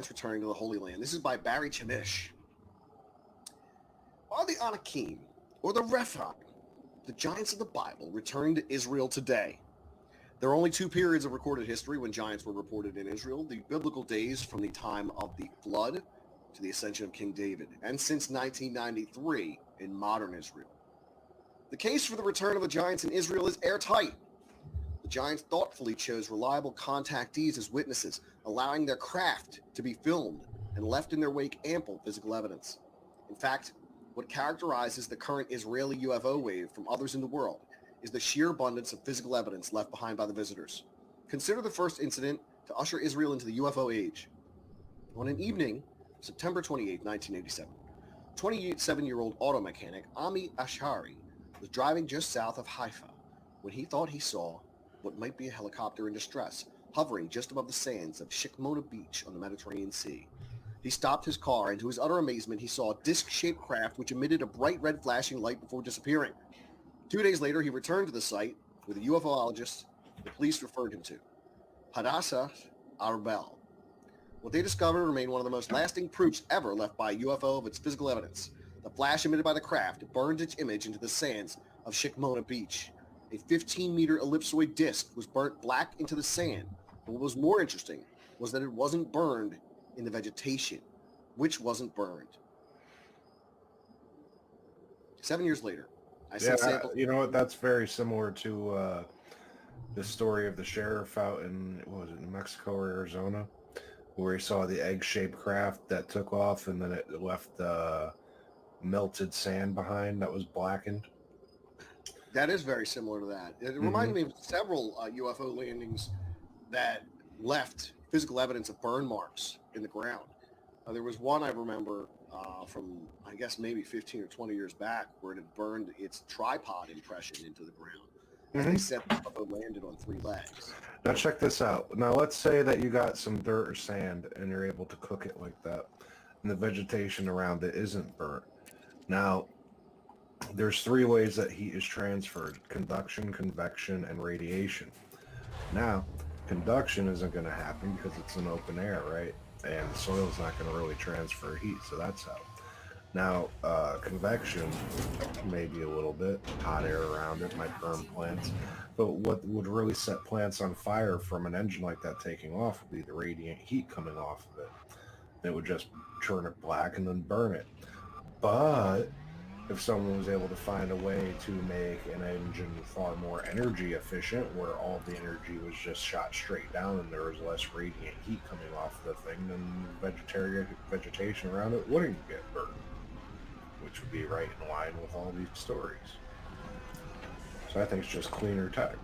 Returning to the Holy Land. This is by Barry Chamish. Are the Anakim, or the Rephaim, the giants of the Bible, returning to Israel today? There are only two periods of recorded history when giants were reported in Israel: the biblical days from the time of the flood to the ascension of King David, and since 1993 in modern Israel. The case for the return of the giants in Israel is airtight. The giants thoughtfully chose reliable contactees as witnesses, allowing their craft to be filmed and left in their wake ample physical evidence. In fact, what characterizes the current Israeli UFO wave from others in the world is the sheer abundance of physical evidence left behind by the visitors. Consider the first incident to usher Israel into the UFO age. On an evening, September 28, 1987, 27-year-old auto mechanic Ami Ashari was driving just south of Haifa when he thought he saw what might be a helicopter in distress hovering just above the sands of Shikmona Beach on the Mediterranean Sea. He stopped his car, and to his utter amazement, he saw a disc-shaped craft which emitted a bright red flashing light before disappearing. 2 days later, he returned to the site with a UFOologist the police referred him to, Hadassah Arbel. What they discovered remained one of the most lasting proofs ever left by a UFO of its physical evidence. The flash emitted by the craft burned its image into the sands of Shikmona Beach. A 15-meter ellipsoid disc was burnt black into the sand, but what was more interesting was that it wasn't burned in the vegetation, which wasn't burned. 7 years later, I sent samples. You know what? That's very similar to the story of the sheriff out in, what was it, New Mexico or Arizona, where he saw the egg-shaped craft that took off and then it left melted sand behind that was blackened. That is very similar to that. It reminded me of several UFO landings that left physical evidence of burn marks in the ground. There was one I remember from, I guess, maybe 15 or 20 years back where it had burned its tripod impression into the ground. And they said the UFO landed on 3 legs. Now check this out. Now let's say that you got some dirt or sand and you're able to cook it like that, and the vegetation around it isn't burnt. Now, there's 3 ways that heat is transferred: conduction, convection, and radiation. Now, conduction isn't going to happen because it's in open air, right? And the soil's not going to really transfer heat, so that's how. Now, convection, maybe a little bit, hot air around it might burn plants, but what would really set plants on fire from an engine like that taking off would be the radiant heat coming off of it. It would just turn it black and then burn it. But if someone was able to find a way to make an engine far more energy efficient, where all the energy was just shot straight down and there was less radiant heat coming off the thing, then vegetation around it wouldn't get burned, which would be right in line with all these stories. So I think it's just cleaner tech.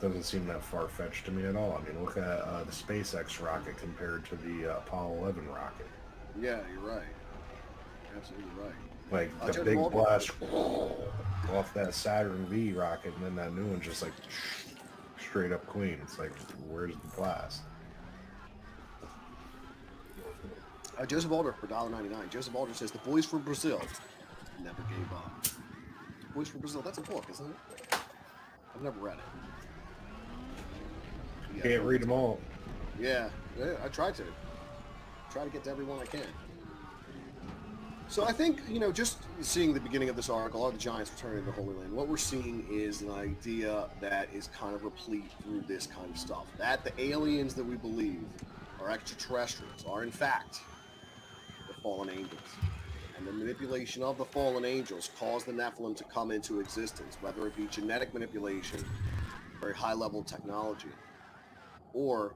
Doesn't seem that far-fetched to me at all. I mean, look at the SpaceX rocket compared to the Apollo 11 rocket. Yeah, you're right. Absolutely right. Like the big blast off that Saturn V rocket, and then that new one just like straight up clean. It's like, where's the blast? Joseph Alder for $1.99. Joseph Alder says the boys from Brazil never gave up. Boys from Brazil, that's a book, isn't it? I've never read it. Can't read them all. Yeah, I tried to. Try to get to everyone I can. So I think, just seeing the beginning of this article, are the giants returning to the Holy Land, what we're seeing is an idea that is kind of replete through this kind of stuff. That the aliens that we believe are extraterrestrials are, in fact, the fallen angels. And the manipulation of the fallen angels caused the Nephilim to come into existence, whether it be genetic manipulation, very high-level technology, or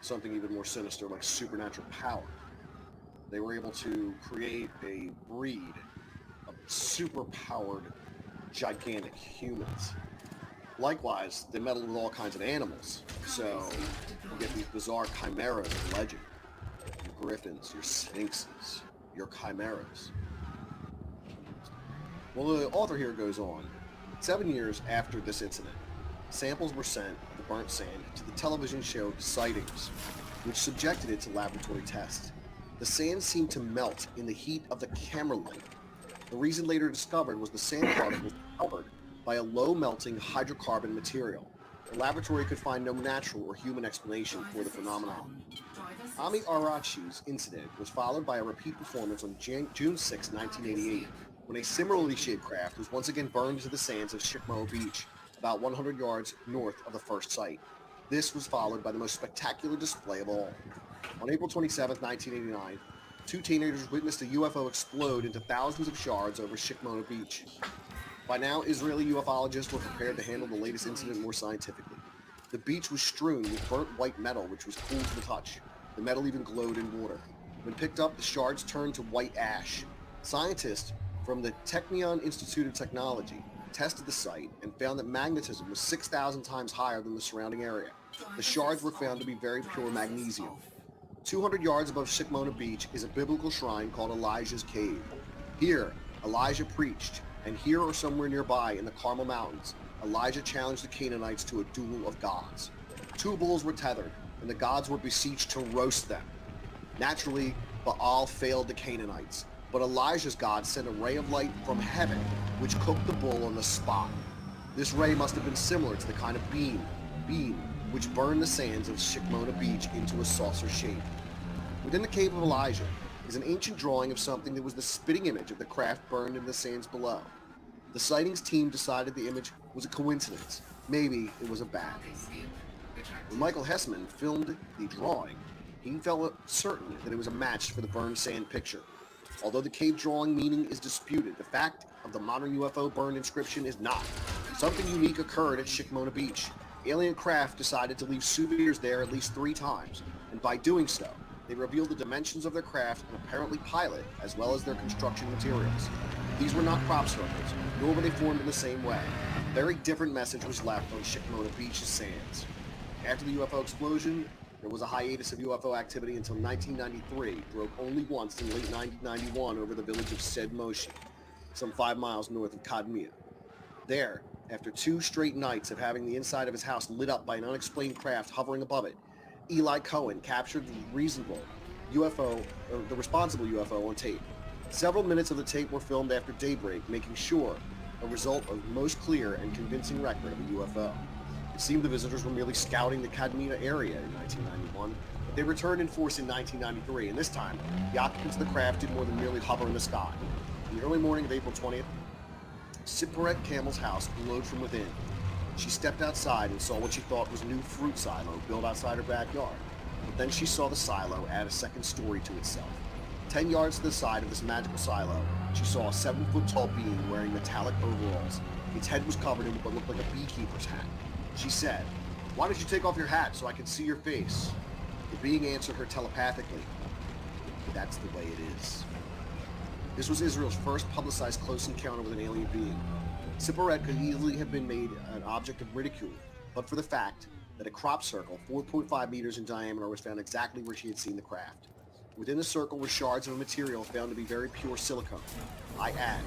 something even more sinister like supernatural power. They were able to create a breed of super-powered, gigantic humans. Likewise, they meddled with all kinds of animals. So you get these bizarre chimeras of legend. Your griffins, your sphinxes, your chimeras. Well, the author here goes on. 7 years after this incident, samples were sent of the burnt sand to the television show Sightings, which subjected it to laboratory tests. The sand seemed to melt in the heat of the camera light. The reason later discovered was the sand particles were covered by a low-melting hydrocarbon material. The laboratory could find no natural or human explanation for the phenomenon. Ami Arachi's incident was followed by a repeat performance on June 6, 1988, when a similarly shaped craft was once again burned to the sands of Chickamauga Beach, about 100 yards north of the first site. This was followed by the most spectacular display of all. On April 27, 1989, two teenagers witnessed a UFO explode into thousands of shards over Chickamauga Beach. By now, Israeli ufologists were prepared to handle the latest incident more scientifically. The beach was strewn with burnt white metal, which was cool to the touch. The metal even glowed in water. When picked up, the shards turned to white ash. Scientists from the Technion Institute of Technology tested the site and found that magnetism was 6,000 times higher than the surrounding area. The shards were found to be very pure magnesium. 200 yards above Chickamauga Beach is a biblical shrine called Elijah's Cave. Here, Elijah preached, and here or somewhere nearby in the Carmel Mountains, Elijah challenged the Canaanites to a duel of gods. Two bulls were tethered, and the gods were beseeched to roast them. Naturally, Baal failed the Canaanites, but Elijah's God sent a ray of light from heaven, which cooked the bull on the spot. This ray must have been similar to the kind of beam, which burned the sands of Chickamauga Beach into a saucer shape. Within the cave of Elijah is an ancient drawing of something that was the spitting image of the craft burned in the sands below. The sightings team decided the image was a coincidence. Maybe it was a bat. When Michael Hessman filmed the drawing, he felt certain that it was a match for the burned sand picture. Although the cave drawing meaning is disputed, the fact of the modern UFO burned inscription is not. Something unique occurred at Chickamauga Beach. Alien craft decided to leave souvenirs there at least 3 times, and by doing so, they revealed the dimensions of their craft and apparently pilot, as well as their construction materials. These were not crop circles, nor were they formed in the same way. A very different message was left on Chickamauga Beach's sands. After the UFO explosion, there was a hiatus of UFO activity until 1993, broke only once in late 1991 over the village of Sed Moshe, some 5 miles north of Kadmia. There, after 2 straight nights of having the inside of his house lit up by an unexplained craft hovering above it, Eli Cohen captured the responsible UFO on tape. Several minutes of the tape were filmed after daybreak, making sure a result of most clear and convincing record of a UFO. It seemed the visitors were merely scouting the Kadmina area in 1991, but they returned in force in 1993, and this time, the occupants of the craft did more than merely hover in the sky. In the early morning of April 20th, Sipporet Camel's house glowed from within. She stepped outside and saw what she thought was a new fruit silo built outside her backyard. But then she saw the silo add a second story to itself. 10 yards to the side of this magical silo, she saw a 7-foot-tall being wearing metallic overalls. Its head was covered in what looked like a beekeeper's hat. She said, "Why don't you take off your hat so I can see your face?" The being answered her telepathically, "That's the way it is." This was Israel's first publicized close encounter with an alien being. Sipporet could easily have been made an object of ridicule, but for the fact that a crop circle 4.5 meters in diameter was found exactly where she had seen the craft. Within the circle were shards of a material found to be very pure silicone. I add,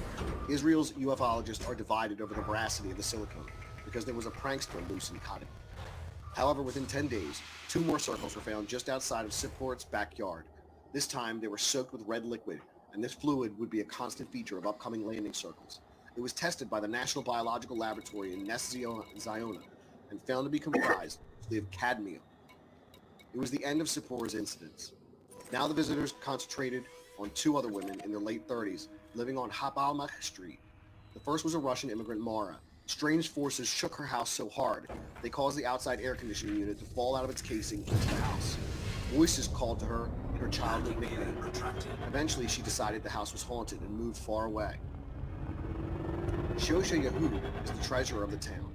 Israel's ufologists are divided over the veracity of the silicone, because there was a prankster loose in Kadmina. However, within 10 days, 2 more circles were found just outside of Sipporet's backyard. This time, they were soaked with red liquid, and this fluid would be a constant feature of upcoming landing circles. It was tested by the National Biological Laboratory in Ness Ziona and found to be comprised of cadmium. It was the end of Sipporet's incidents. Now the visitors concentrated on 2 other women in their late 30s living on Habalmach Street. The first was a Russian immigrant, Mara. Strange forces shook her house so hard, they caused the outside air conditioning unit to fall out of its casing into the house. Voices called to her in her childhood nickname. Eventually, she decided the house was haunted and moved far away. Shosha Yehud is the treasurer of the town.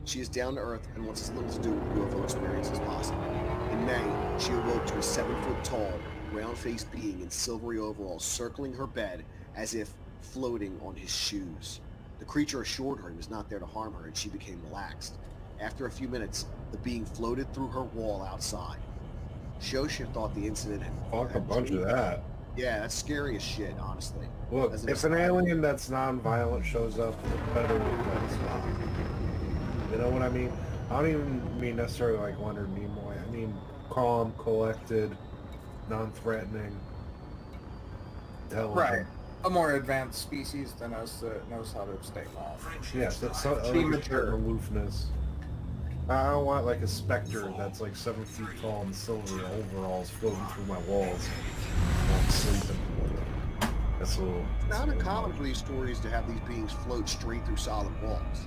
She is down to earth and wants as little to do with UFO experience as possible. In May, she awoke to a 7-foot-tall, round-faced being in silvery overalls circling her bed as if floating on his shoes. The creature assured her he was not there to harm her, and she became relaxed. After a few minutes, the being floated through her wall outside. Shosha thought the incident had... Fuck a bunch of that. Yeah, that's scary as shit, honestly. Look, if an alien that's non-violent shows up, it's better than stop. You know what I mean? I don't even mean necessarily like Leonard Nimoy. I mean calm, collected, non-threatening. Right. A more advanced species than us that knows how to stay calm. Yes, that's so, like a certain aloofness. I don't want like a specter that's like 7 feet tall in silver overalls floating through my walls while I'm sleeping. That's a little... It's not uncommon for these stories to have these beings float straight through solid walls.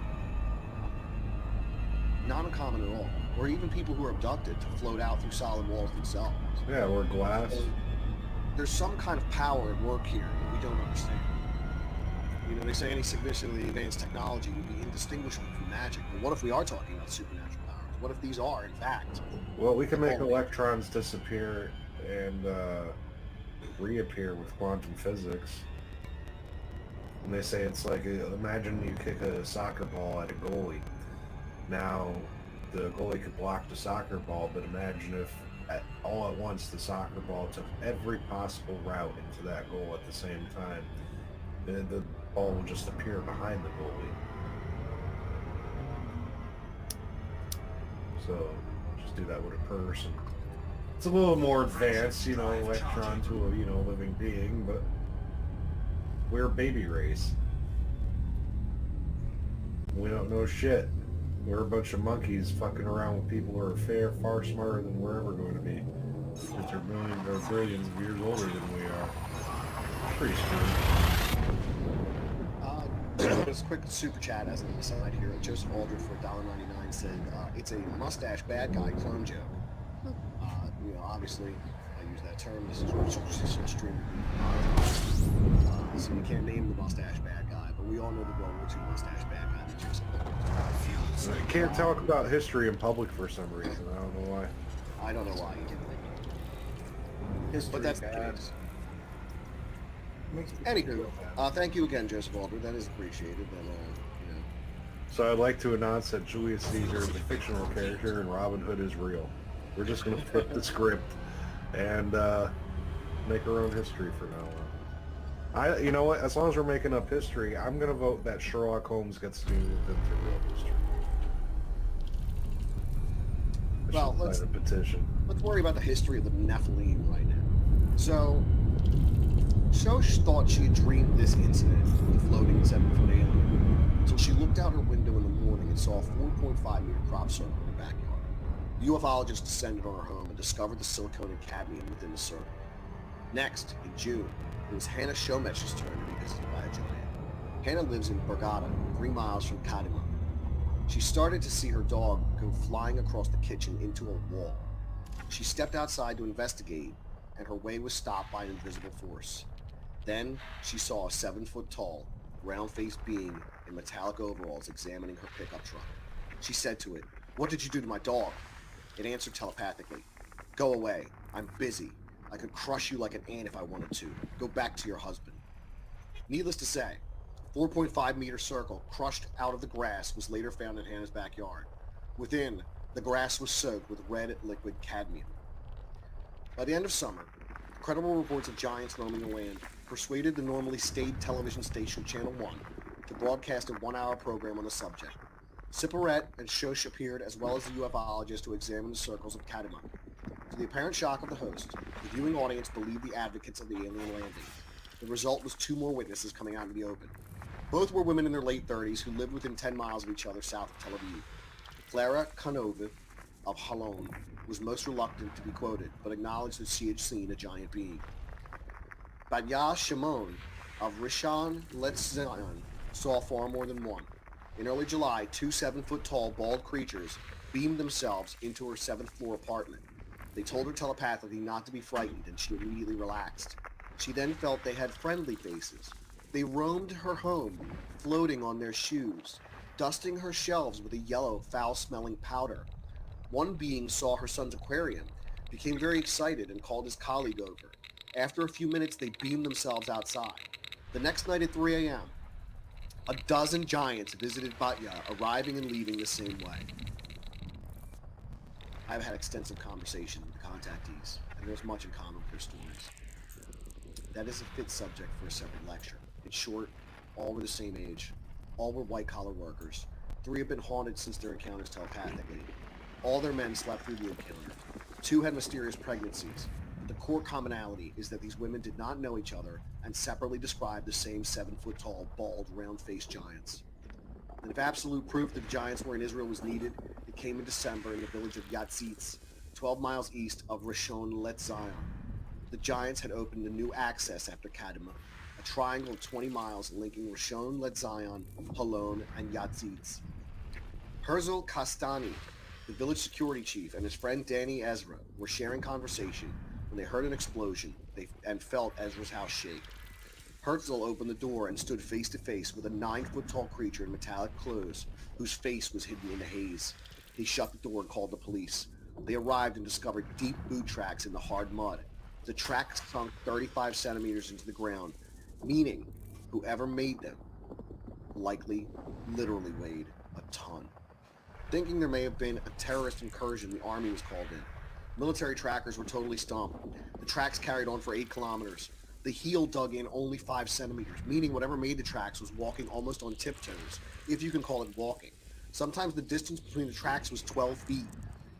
Not uncommon at all. Or even people who are abducted to float out through solid walls themselves. Yeah, or glass. So there's some kind of power at work here that we don't understand. You know, they say any significantly advanced technology would be indistinguishable from magic. But what if we are talking about supernatural powers? What if these are, in fact... Well, we can make electrons disappear and reappear with quantum physics. And they say it's like, imagine you kick a soccer ball at a goalie. Now, the goalie could block the soccer ball, but imagine if all at once the soccer ball took every possible route into that goal at the same time. The ball will just appear behind the goalie. So, just do that with a person. It's a little more advanced, you know, electron to a, you know, living being, but we're a baby race. We don't know shit. We're a bunch of monkeys fucking around with people who are far smarter than we're ever going to be. Because they're millions or billions of years older than we are. Pretty screwed. Just a quick super chat as an aside here. Joseph Aldridge for $1.99 said, it's a mustache bad guy clone joke. You know, obviously, I use that term. This is extremely so you can't name the mustache bad guy, but we all know the World War II mustache bad guy that Joseph Aldridge. I can't talk about history in public for some reason. I don't know why. I don't know why either. History But that's bad. the case. Makes me Anywho, feel bad. thank you again, Joseph Aldridge. That is appreciated. And, you know, So I'd like to announce that Julius Caesar is a fictional character and Robin Hood is real. We're just going to flip the script and make our own history from now on. You know what? As long as we're making up history, I'm going to vote that Sherlock Holmes gets to be moved into real history. Well, Let's a petition. let's worry about the history of the Nephilim right now. So Shosh thought she had dreamed this incident of the floating 7-foot alien until she looked out her window in the morning and saw a 4.5 meter crop circle in her backyard. The ufologist descended on her home and discovered the silicone and cadmium within the circle. Next, in June, it was Hannah Shomesh's turn to be visited by a giant. Hannah lives in Borgata, 3 miles from Kadima. She started to see her dog go flying across the kitchen into a wall. She stepped outside to investigate, and her way was stopped by an invisible force. Then she saw a 7-foot tall, round-faced being in metallic overalls examining her pickup truck. She said to it, "What did you do to my dog?" It answered telepathically, "Go away. I'm busy. I could crush you like an ant if I wanted to. Go back to your husband." Needless to say, a 4.5 meter circle crushed out of the grass was later found in Hannah's backyard. Within, the grass was soaked with red liquid cadmium. By the end of summer, credible reports of giants roaming the land persuaded the normally staid television station Channel 1 to broadcast a 1-hour program on the subject. Sipperette and Shosh appeared as well as the ufologist to examine the circles of Kadima. To the apparent shock of the host, the viewing audience believed the advocates of the alien landing. The result was 2 more witnesses coming out into the open. Both were women in their late 30s who lived within 10 miles of each other south of Tel Aviv. Clara Kanova of Halon was most reluctant to be quoted, but acknowledged that she had seen a giant being. Batya Shimon of Rishon LeZion saw far more than one. In early July, 2 7-foot-tall bald creatures beamed themselves into her 7th-floor apartment. They told her telepathically not to be frightened, and she immediately relaxed. She then felt they had friendly faces. They roamed her home, floating on their shoes, dusting her shelves with a yellow, foul-smelling powder. One being saw her son's aquarium, became very excited, and called his colleague over. After a few minutes, they beamed themselves outside. The next night at 3 a.m., a dozen giants visited Batya, arriving and leaving the same way. I've had extensive conversations with the contactees, and there's much in common with their stories. That is a fit subject for a separate lecture. In short, all were the same age. All were white-collar workers. 3 have been haunted since their encounters telepathically. All their men slept through the encounter. 2 had mysterious pregnancies. But the core commonality is that these women did not know each other and separately described the same 7-foot-tall, bald, round-faced giants. And if absolute proof that the giants were in Israel was needed, it It came in December in the village of Yatzitz, 12 miles east of Rishon LeZion. The Giants had opened a new access after Kadima, a triangle of 20 miles linking Rishon LeZion, Holon, and Yatzitz. Herzl Kastani, the village security chief, and his friend Danny Ezra were sharing conversation when they heard an explosion and felt Ezra's house shake. Herzl opened the door and stood face to face with a 9-foot-tall creature in metallic clothes whose face was hidden in the haze. He shut the door and called the police. They arrived and discovered deep boot tracks in the hard mud. The tracks sunk 35 centimeters into the ground, meaning whoever made them likely literally weighed a ton. Thinking there may have been a terrorist incursion, the army was called in. Military trackers were totally stumped. The tracks carried on for 8 kilometers. The heel dug in only 5 centimeters, meaning whatever made the tracks was walking almost on tiptoes, if you can call it walking. Sometimes the distance between the tracks was 12 feet,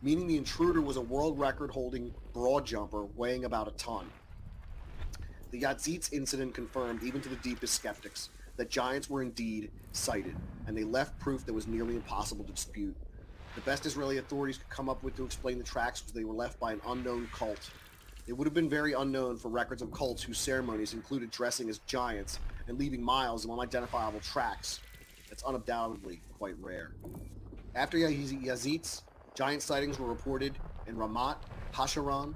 meaning the intruder was a world record holding broad jumper weighing about a ton. The Yatzitz incident confirmed, even to the deepest skeptics, that giants were indeed sighted, and they left proof that was nearly impossible to dispute. The best Israeli authorities could come up with to explain the tracks was they were left by an unknown cult. It would have been very unknown for records of cults whose ceremonies included dressing as giants and leaving miles of unidentifiable tracks. That's undoubtedly quite rare. After Yatzitz, giant sightings were reported in Ramat, Hasharon,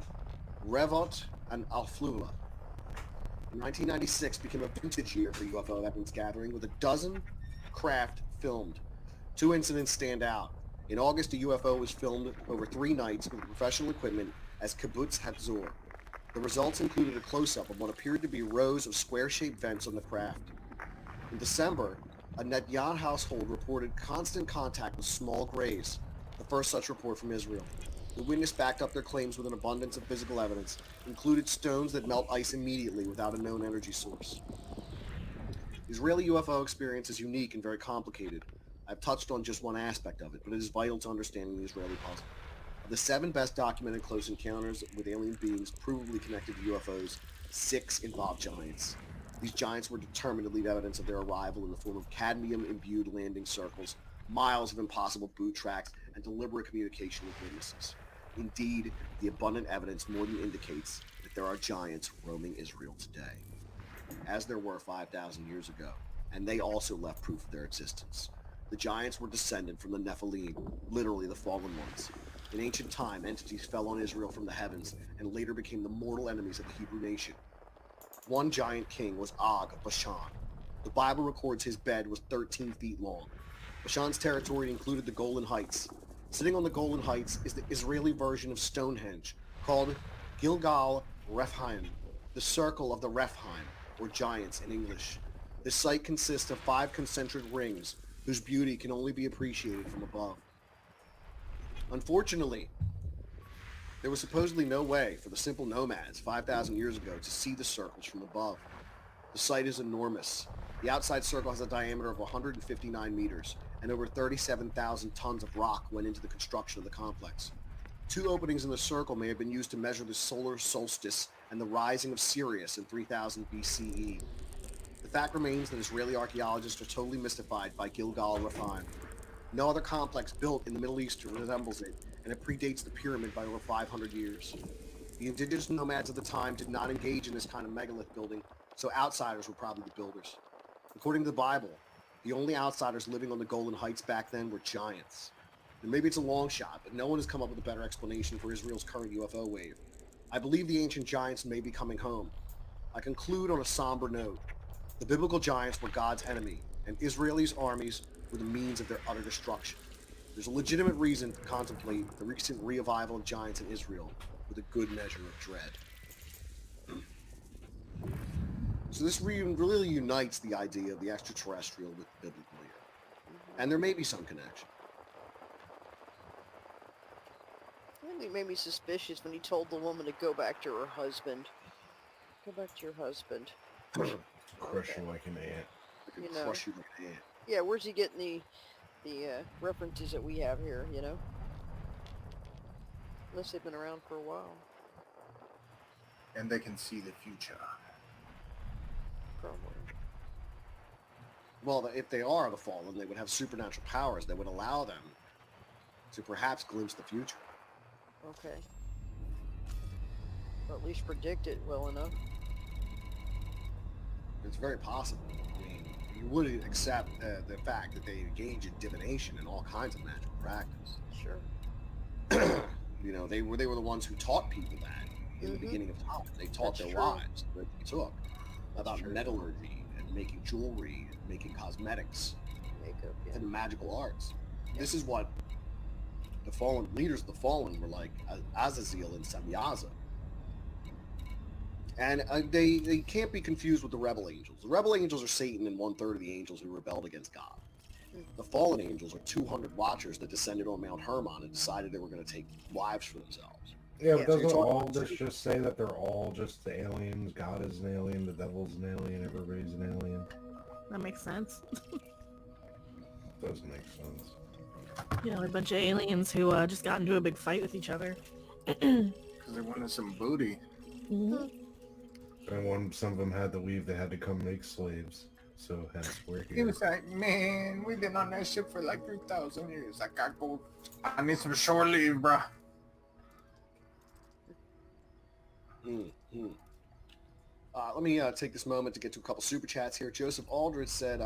Revot, and Al-Flula. 1996 became a vintage year for UFO evidence gathering, with a dozen craft filmed. 2 incidents stand out. In August, a UFO was filmed over 3 nights with professional equipment as Kibbutz Hatzor. The results included a close-up of what appeared to be rows of square-shaped vents on the craft. In December, a Netyan household reported constant contact with small grays, the first such report from Israel. The witness backed up their claims with an abundance of physical evidence, included stones that melt ice immediately without a known energy source. The Israeli UFO experience is unique and very complicated. I've touched on just one aspect of it, but it is vital to understanding the Israeli puzzle. Of the 7 best documented close encounters with alien beings provably connected to UFOs, 6 involved giants. These giants were determined to leave evidence of their arrival in the form of cadmium-imbued landing circles, miles of impossible boot tracks, and deliberate communication with witnesses. Indeed, the abundant evidence more than indicates that there are giants roaming Israel today, as there were 5,000 years ago, and they also left proof of their existence. The giants were descended from the Nephilim, literally the fallen ones. In ancient time, entities fell on Israel from the heavens and later became the mortal enemies of the Hebrew nation. One giant king was Og of Bashan. The Bible records his bed was 13 feet long. Bashan's territory included the Golan Heights. Sitting on the Golan Heights is the Israeli version of Stonehenge, called Gilgal Rephaim, the Circle of the Rephaim, or Giants in English. This site consists of 5 concentric rings, whose beauty can only be appreciated from above. Unfortunately, there was supposedly no way for the simple nomads 5,000 years ago to see the circles from above. The site is enormous. The outside circle has a diameter of 159 meters, and over 37,000 tons of rock went into the construction of the complex. 2 openings in the circle may have been used to measure the solar solstice and the rising of Sirius in 3000 BCE. The fact remains that Israeli archaeologists are totally mystified by Gilgal Rephaim. No other complex built in the Middle East resembles it, and it predates the pyramid by over 500 years. The indigenous nomads of the time did not engage in this kind of megalith building, so outsiders were probably the builders. According to the Bible, the only outsiders living on the Golan Heights back then were giants. And maybe it's a long shot, but no one has come up with a better explanation for Israel's current UFO wave. I believe the ancient giants may be coming home. I conclude on a somber note. The biblical giants were God's enemy, and Israelis' armies were the means of their utter destruction. There's a legitimate reason to contemplate the recent revival of giants in Israel with a good measure of dread. So this really unites the idea of the extraterrestrial with the biblical here. And there may be some connection. I think it made me suspicious when he told the woman to go back to her husband. Go back to your husband. Crush you like an ant. I can You know. crush you like an ant. Yeah, where's he getting the references that we have here, you know? Unless they've been around for a while. And they can see the future. Probably. Well, if they are the fallen, they would have supernatural powers that would allow them to perhaps glimpse the future. Okay. Or at least predict it well enough. It's very possible. I mean, you wouldn't accept the fact that they engage in divination and all kinds of magical practice. Sure. You know, they were the ones who taught people that in the Mhm. beginning of time. They taught That's their true. wives that they took about true. metallurgy and making jewelry and making cosmetics Makeup, yeah. and the magical arts. Yeah. This is what the fallen leaders of the fallen were like, Azazel and Samyaza. And they can't be confused with the rebel angels. The rebel angels are Satan and 1/3 of the angels who rebelled against God. The fallen angels are 200 watchers that descended on Mount Hermon and decided they were going to take wives for themselves. Yeah, Yeah. but doesn't So all this just say that they're all just the aliens? God is an alien, the devil's an alien, everybody's an alien. That makes sense. Does make sense. You know, a bunch of aliens who just got into a big fight with each other. Because they wanted some booty. Mhm. And when some of them had to leave, they had to come make slaves. So hence we're He here. was like, man, we've been on that ship for like 3,000 years. I need some shore leave, bruh. Let me take this moment to get to a couple super chats here. Joseph Aldridge said,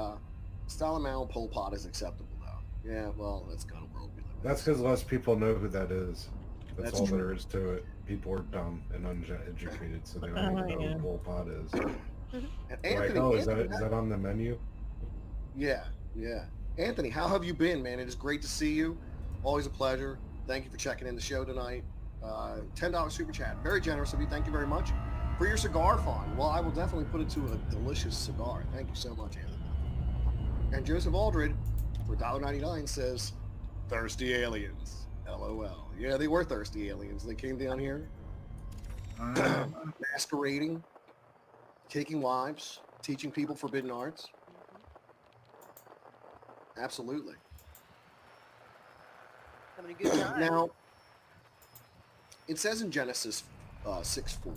Stalin Mao Pol Pot is acceptable, though. Yeah, well, that's kind of world we live in. That's because less people know who that is. That's That's all true. there is to it. People are dumb and uneducated, so they don't even know yeah. who Pol Pot is. And They're like, oh, is that on the menu? Yeah. Anthony, how have you been, man? It is great to see you. Always a pleasure. Thank you for checking in the show tonight. $10 super chat. Very generous of you. Thank you very much. For your cigar fund, well, I will definitely put it to a delicious cigar. Thank you so much, Anthony. And Joseph Aldred, for $1.99, says, thirsty aliens. LOL. Yeah, they were thirsty aliens. They came down here masquerading, taking wives, teaching people forbidden arts. Absolutely. Having a good time. Now, it says in Genesis 6:4,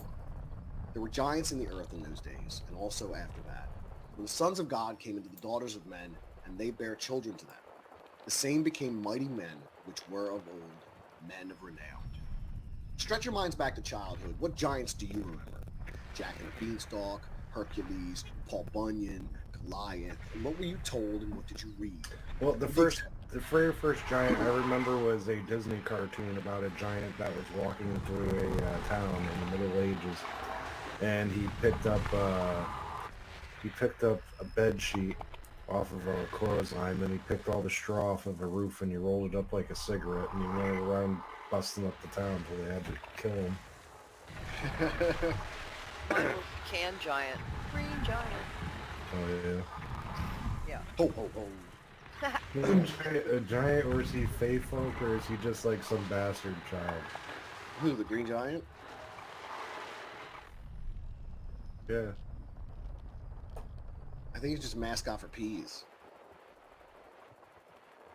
there were giants in the earth in those days, and also after that, when the sons of God came into the daughters of men, and they bare children to them. The same became mighty men, which were of old, men of renown. Stretch your minds back to childhood. What giants do you remember? Jack and the Beanstalk, Hercules, Paul Bunyan, Goliath. And what were you told, and what did you read? Well, the very first giant I remember was a Disney cartoon about a giant that was walking through a town in the Middle Ages, and he picked up a bed sheet off of a clothesline, then he picked all the straw off of a roof and he rolled it up like a cigarette, and he went around busting up the town until they had to kill him. Mine was Can Giant. Green Giant. Oh yeah. Yeah. Ho, ho, ho. A giant, or is he Fey folk, or is he just like some bastard child? Who, the Green Giant? Yeah. I think he's just a mascot for peas.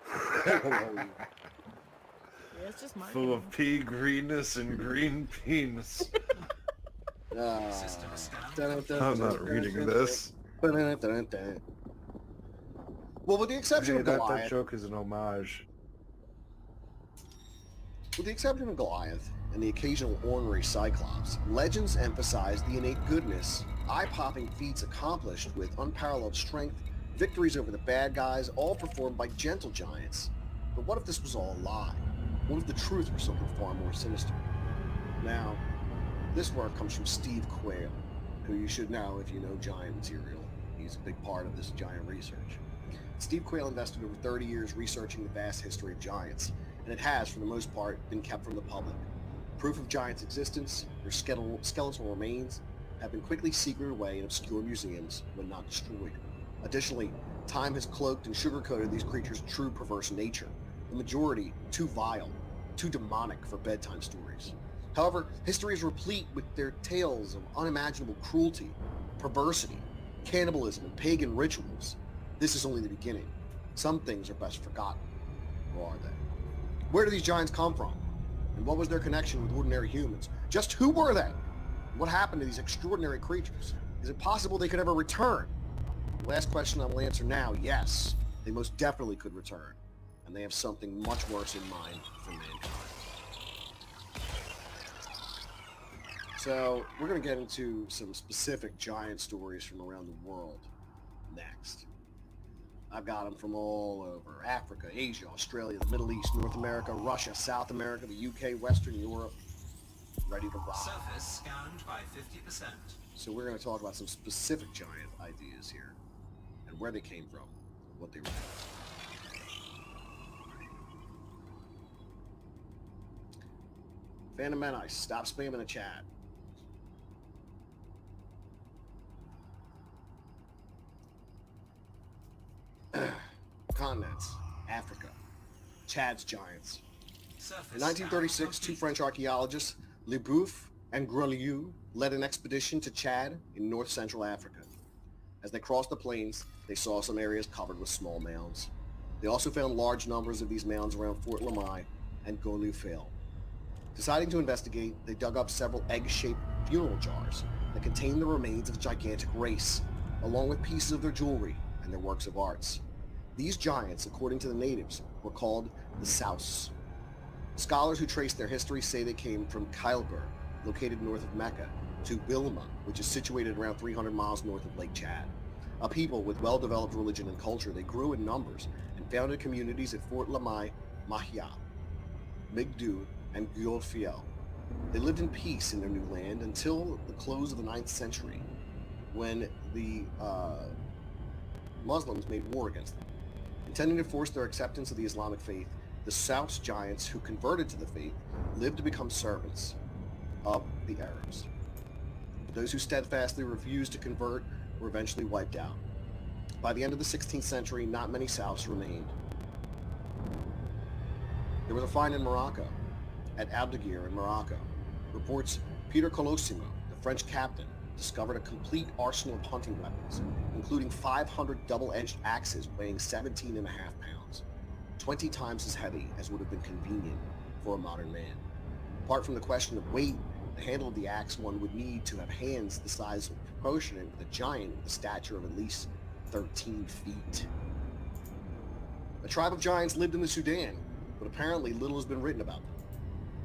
Ho, ho, ho. Yeah, it's just marketing. Full of pea greenness and green penis. I'm not reading this. Well, with the exception Hey, of that Goliath, joke is an homage. with the exception of Goliath and the occasional ornery Cyclops, legends emphasize the innate goodness, eye-popping feats accomplished with unparalleled strength, victories over the bad guys, all performed by gentle giants. But what if this was all a lie? What if the truth were something far more sinister? Now, this work comes from Steve Quayle, who you should know if you know giant material. He's a big part of this giant research. Steve Quayle invested over 30 years researching the vast history of giants, and it has, for the most part, been kept from the public. Proof of giants' existence, their skeletal remains, have been quickly secreted away in obscure museums when not destroyed. Additionally, time has cloaked and sugarcoated these creatures' true perverse nature, the majority too vile, too demonic for bedtime stories. However, history is replete with their tales of unimaginable cruelty, perversity, cannibalism, and pagan rituals. This is only the beginning. Some things are best forgotten. Or are they? Where do these giants come from? And what was their connection with ordinary humans? Just who were they? What happened to these extraordinary creatures? Is it possible they could ever return? The last question I will answer now, yes. They most definitely could return. And and they have something much worse in mind for mankind. So, we're going to get into some specific giant stories from around the world next. I've got them from all over: Africa, Asia, Australia, the Middle East, North America, Russia, South America, the UK, Western Europe. Ready to rock. Surface scanned by 50%. So we're going to talk about some specific giant ideas here, and where they came from, what they were. Phantom Menace, stop spamming the chat. Continents: Africa, Chad's giants. Surface In 1936, two French archaeologists, Leboeuf and Grelieu, led an expedition to Chad in north-central Africa. As they crossed the plains, they saw some areas covered with small mounds. They also found large numbers of these mounds around Fort Lamai and Gonufale. Deciding to investigate, they dug up several egg-shaped funeral jars that contained the remains of a gigantic race, along with pieces of their jewelry and their works of arts. These giants, according to the natives, were called the Saus. Scholars who trace their history say they came from Kailbur, located north of Mecca, to Bilma, which is situated around 300 miles north of Lake Chad. A people with well-developed religion and culture, they grew in numbers and founded communities at Fort Lamai, Mahia, Migdou, and Guolfiel. They lived in peace in their new land until the close of the 9th century, when the Muslims made war against them. Intending to force their acceptance of the Islamic faith, the Saus giants who converted to the faith lived to become servants of the Arabs. But those who steadfastly refused to convert were eventually wiped out. By the end of the 16th century, not many Saus remained. There was a find in Morocco, at Abdagir in Morocco. Reports Peter Colosimo, the French captain, discovered a complete arsenal of hunting weapons, including 500 double-edged axes weighing 17.5 pounds, 20 times as heavy as would have been convenient for a modern man. Apart from the question of weight, the handle of the axe one would need to have hands the size proportionate with a giant with a stature of at least 13 feet. A tribe of giants lived in the Sudan, but apparently little has been written about them.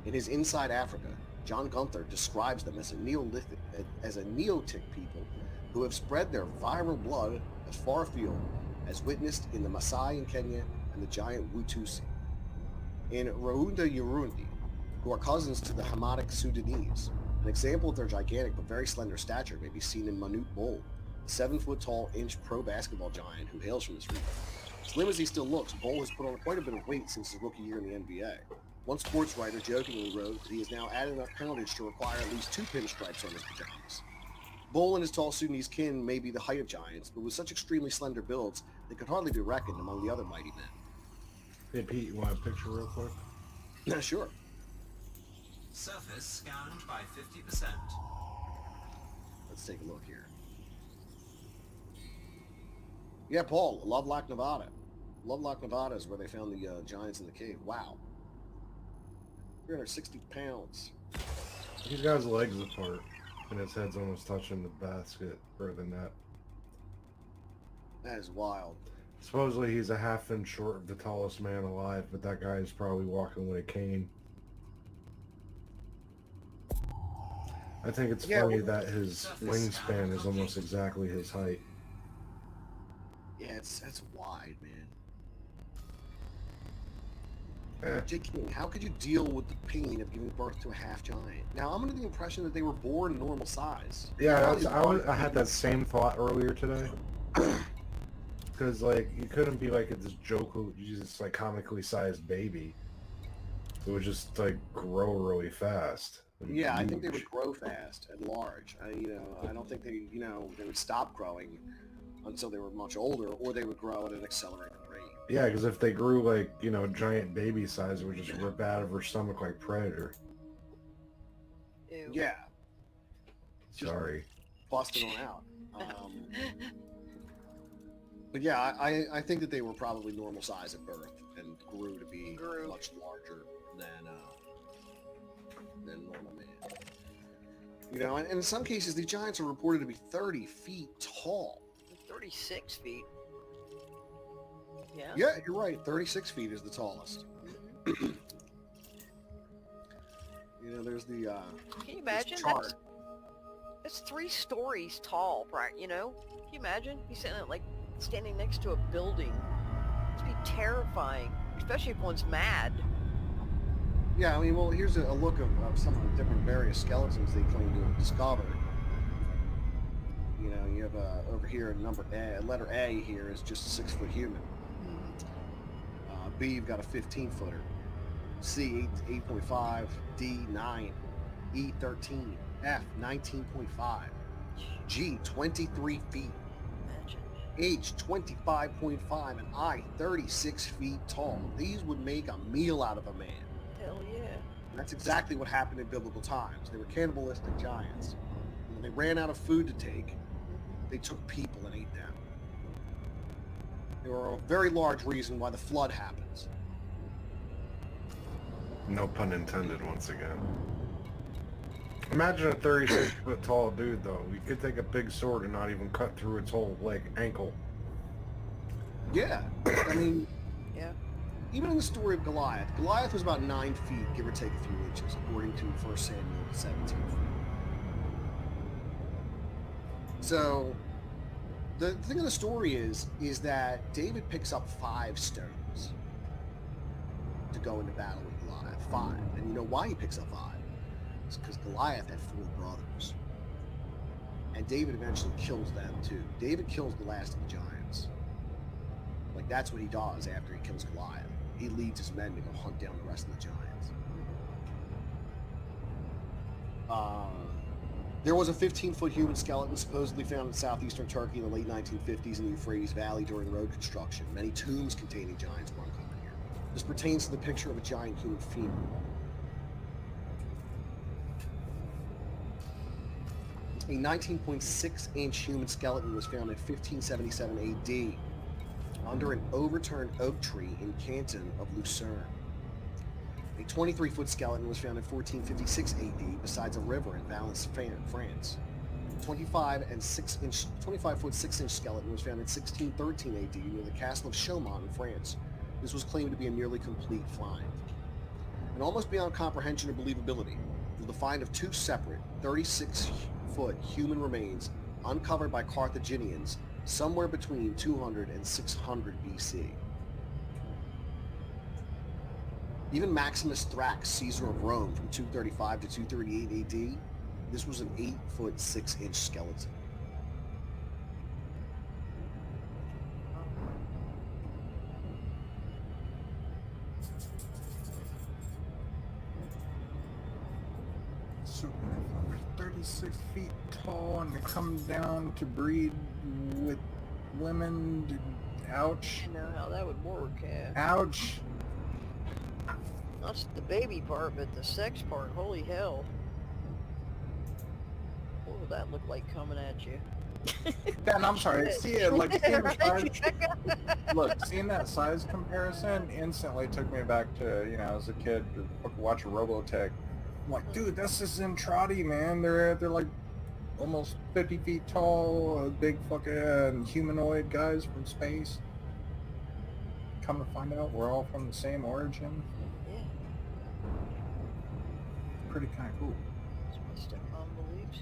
In his Inside Africa, John Gunther describes them as a Neolithic people who have spread their viral blood as far afield as witnessed in the Maasai in Kenya and the giant Watusi. In Rwanda Urundi, who are cousins to the Hamitic Sudanese. An example of their gigantic but very slender stature may be seen in Manute Bol, a 7-foot-tall inch pro basketball giant who hails from this region. Slim as he still looks, Bol has put on quite a bit of weight since his rookie year in the NBA. One sports writer jokingly wrote that he has now added enough poundage to require at least 2 pinstripes on his pajamas. Bol and his tall Sudanese kin may be the height of giants, but with such extremely slender builds, they could hardly be reckoned among the other mighty men. Hey Pete, you want a picture real quick? Sure. Surface scanned by 50%. Let's take a look here. Yeah, Paul, Lovelock, Nevada. Lovelock, Nevada is where they found the giants in the cave. Wow. 360 pounds. He's got his legs apart, and his head's almost touching the basket further than that. That is wild. Supposedly he's a half-inch short of the tallest man alive, but that guy is probably walking with a cane. I think it's funny that his wingspan is almost exactly his height. Yeah, that's wide, man. Eh. King, how could you deal with the pain of giving birth to a half-giant? Now, I'm under the impression that they were born normal size. Yeah, I had that same thought earlier today. Because, like, you couldn't be, like, this joke who just, like, comically sized baby. It would just, like, grow really fast. Yeah, I think they would grow fast and large. I don't think they would stop growing until they were much older, or they would grow at an accelerated rate. Yeah, because if they grew, like, giant baby size, it would just rip out of her stomach like Predator. Ew. Yeah. Just Sorry. busting on out. But yeah, I think that they were probably normal size at birth and grew to be much larger than normal man. And in some cases, these giants are reported to be 30 feet tall. 36 feet. Yeah. Yeah, you're right. 36 feet is the tallest. Mhm. You know, there's the Can you this imagine? chart. That's 3 stories tall, right? You know? Can you imagine? He's sitting like standing next to a building. It'd be terrifying, especially if one's mad. Yeah, I mean, well, here's a look of some of the different various skeletons they claim to have discovered. You know, you have over here letter A here is just a 6-foot human. B, you've got a 15-footer. C, 8.5. D, 9. E, 13. F, 19.5. G, 23 feet. Imagine. H, 25.5. And I, 36 feet tall. These would make a meal out of a man. Hell yeah. And that's exactly what happened in biblical times. They were cannibalistic giants. When they ran out of food to take, they took people and ate them. They were a very large reason why the flood happens. No pun intended once again. Imagine a 36-foot tall dude, though. You could take a big sword and not even cut through its whole ankle. Yeah, I mean, Yeah. even in the story of Goliath, Goliath was about 9 feet, give or take a few inches, according to 1 Samuel 17. So, the thing of the story is that David picks up 5 stones to go into battle with Goliath. 5. And you know why he picks up 5? It's because Goliath had 4 brothers. And David eventually kills them too. David kills the last of the giants. Like, that's what he does after he kills Goliath. He leads his men to go hunt down the rest of the giants. There was a 15-foot human skeleton supposedly found in southeastern Turkey in the late 1950s in the Euphrates Valley during road construction. Many tombs containing giants were uncovered here. This pertains to the picture of a giant human femur. A 19.6-inch human skeleton was found in 1577 AD under an overturned oak tree in Canton of Lucerne. A 23-foot skeleton was found in 1456 AD besides a river in Valence, France. 25-foot 6-inch skeleton was found in 1613 AD near the castle of Chaumont in France. This was claimed to be a nearly complete find. And almost beyond comprehension or believability was the find of 2 separate 36-foot human remains uncovered by Carthaginians somewhere between 200 and 600 BC. Even Maximus Thrax, Caesar of Rome, from 235 to 238 AD, this was an 8-foot 6-inch skeleton. So, 36 feet tall and to come down to breed with women, ouch. You know how that would work, yeah. Ouch. Not the baby part, but the sex part. Holy hell. What would that look like coming at you? Dan, I'm sorry. See it, like, seeing the size, look, seeing that size comparison instantly took me back to, you know, as a kid, watching Robotech. I'm like, dude, that's just Zentradi, man. They're like almost 50 feet tall, big fucking humanoid guys from space. Come to find out, we're all from the same origin. Yeah. Pretty kind of cool. That's what stepmom believes.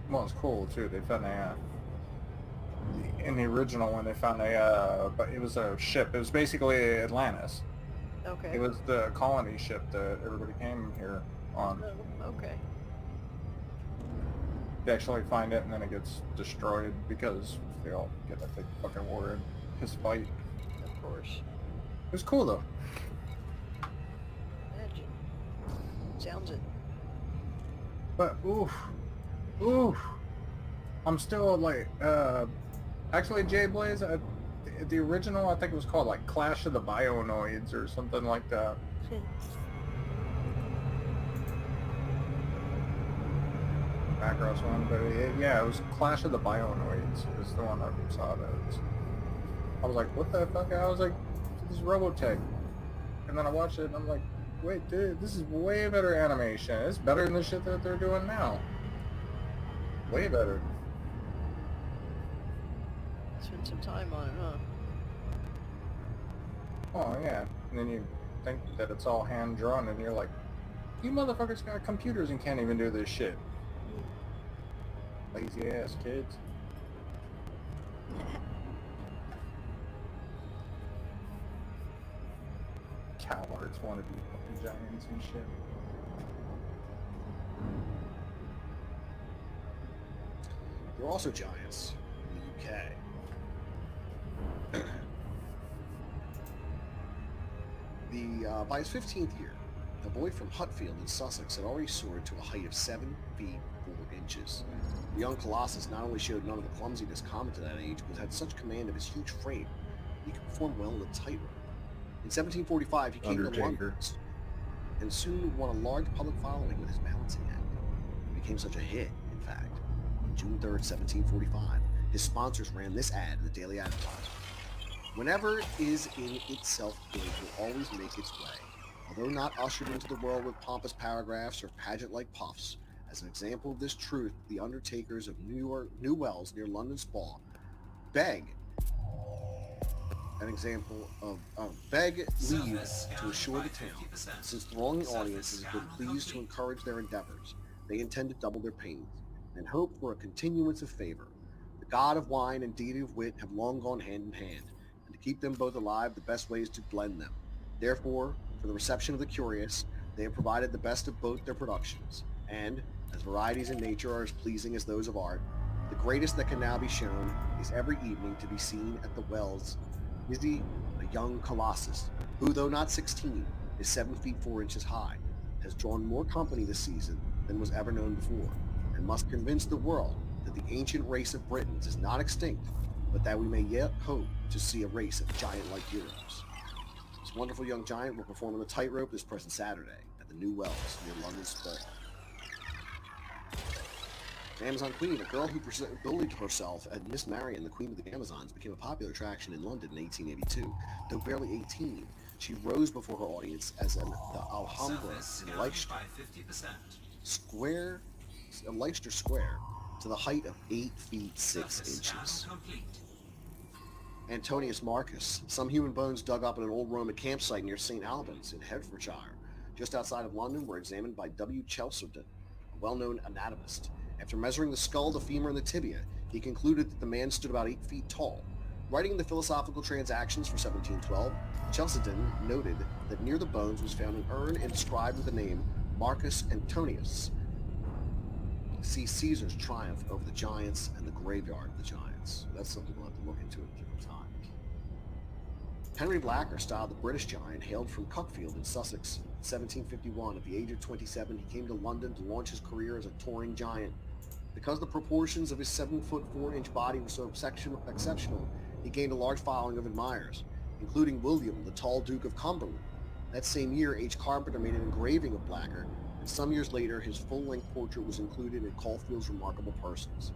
Well, it's cool too. They found in the original one, they found but it was a ship. It was basically Atlantis. Okay. It was the colony ship that everybody came here on. Oh, okay. They actually find it and then it gets destroyed because they all get a big fucking war and piss fight. Of course. It was cool though. Imagine. Sounds it. But oof. I'm still like, actually Jay Blaze, the original I think it was called like Clash of the Bionoids or something like that. Macross one, but yeah, it was Clash of the Bionoids is the one I saw that. I was like, what the fuck? I was like, this is Robotech. And then I watched it and I'm like, wait, dude, this is way better animation. It's better than the shit that they're doing now. Way better. spend some time on it, huh? Oh yeah, and then you think that it's all hand drawn, and you're like, you motherfuckers got computers and can't even do this shit. Lazy ass kids. Cowards want to be fucking giants and shit. There are also giants in the UK. By his 15th year, the boy from Hutfield in Sussex had already soared to a height of 7 feet 4 inches. The young Colossus not only showed none of the clumsiness common to that age, but had such command of his huge frame, he could perform well in the tightrope. In 1745, he came to London and soon won a large public following with his balancing act. He became such a hit, in fact. On June 3rd, 1745, his sponsors ran this ad in the Daily Advertiser. Whenever is in itself good will always make its way. Although not ushered into the world with pompous paragraphs or pageant-like puffs, as an example of this truth, the undertakers of New Wells near London Spa beg leave to assure the town, since thronging audiences have been pleased to encourage their endeavors, they intend to double their pains, and hope for a continuance of favor. The god of wine and deity of wit have long gone hand in hand, and to keep them both alive, the best way is to blend them. Therefore, for the reception of the curious, they have provided the best of both their productions, and, as varieties in nature are as pleasing as those of art, the greatest that can now be shown is every evening to be seen at the Wells Izzy, a young Colossus, who, though not 16, is 7 feet 4 inches high, has drawn more company this season than was ever known before, and must convince the world that the ancient race of Britons is not extinct, but that we may yet hope to see a race of giant-like heroes. This wonderful young giant will perform on the tightrope this present Saturday at the New Wells near London Spa. The Amazon Queen, a girl who bullied herself as Miss Marion, the Queen of the Amazons, became a popular attraction in London in 1882. Though barely 18, she rose before her audience as the Alhambra in Leicester Square to the height of 8 feet 6 inches. Antonius Marcus, some human bones dug up in an old Roman campsite near St. Albans in Hertfordshire, just outside of London, were examined by W. Chelserton, a well-known anatomist. After measuring the skull, the femur, and the tibia, he concluded that the man stood about 8 feet tall. Writing in the Philosophical Transactions for 1712, Chelsedon noted that near the bones was found an urn inscribed with the name Marcus Antonius. See Caesar's triumph over the giants and the graveyard of the giants. That's something we'll have to look into at a different time. Henry Blacker, styled the British giant, hailed from Cuckfield in Sussex. In 1751, at the age of 27, he came to London to launch his career as a touring giant. Because the proportions of his 7 foot 4 inch body were so exceptional, he gained a large following of admirers, including William, the tall Duke of Cumberland. That same year, H. Carpenter made an engraving of Blacker, and some years later, his full-length portrait was included in Caulfield's Remarkable Persons.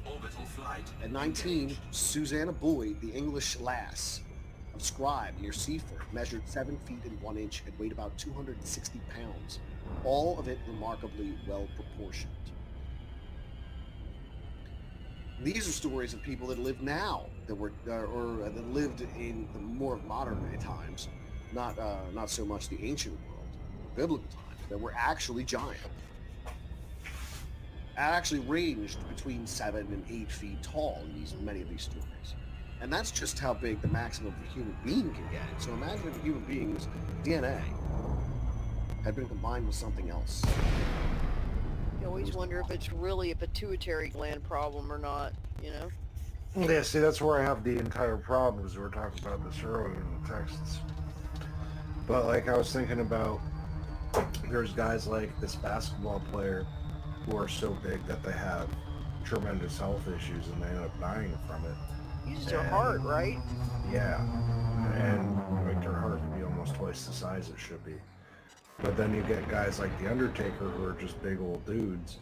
Orbital flight. At 19, Susanna Boyd, the English lass of Scribe near Seaford, measured 7 feet and 1 inch and weighed about 260 pounds, all of it remarkably well proportioned. These are stories of people that live now, that were or that lived in the more modern times, not so much the ancient world, biblical times, that were actually giant. Actually ranged between 7 and 8 feet tall in many of these stories. And that's just how big the maximum of a human being can get. So imagine if a human being's DNA had been combined with something else. You always wonder if it's really a pituitary gland problem or not, you know? Yeah, see, that's where I have the entire problem, because we were talking about this earlier in the texts. But, like, I was thinking about, there's guys like this basketball player who are so big that they have tremendous health issues and they end up dying from it. Uses their heart, right? Yeah, and like their heart would be almost twice the size it should be. But then you get guys like The Undertaker who are just big old dudes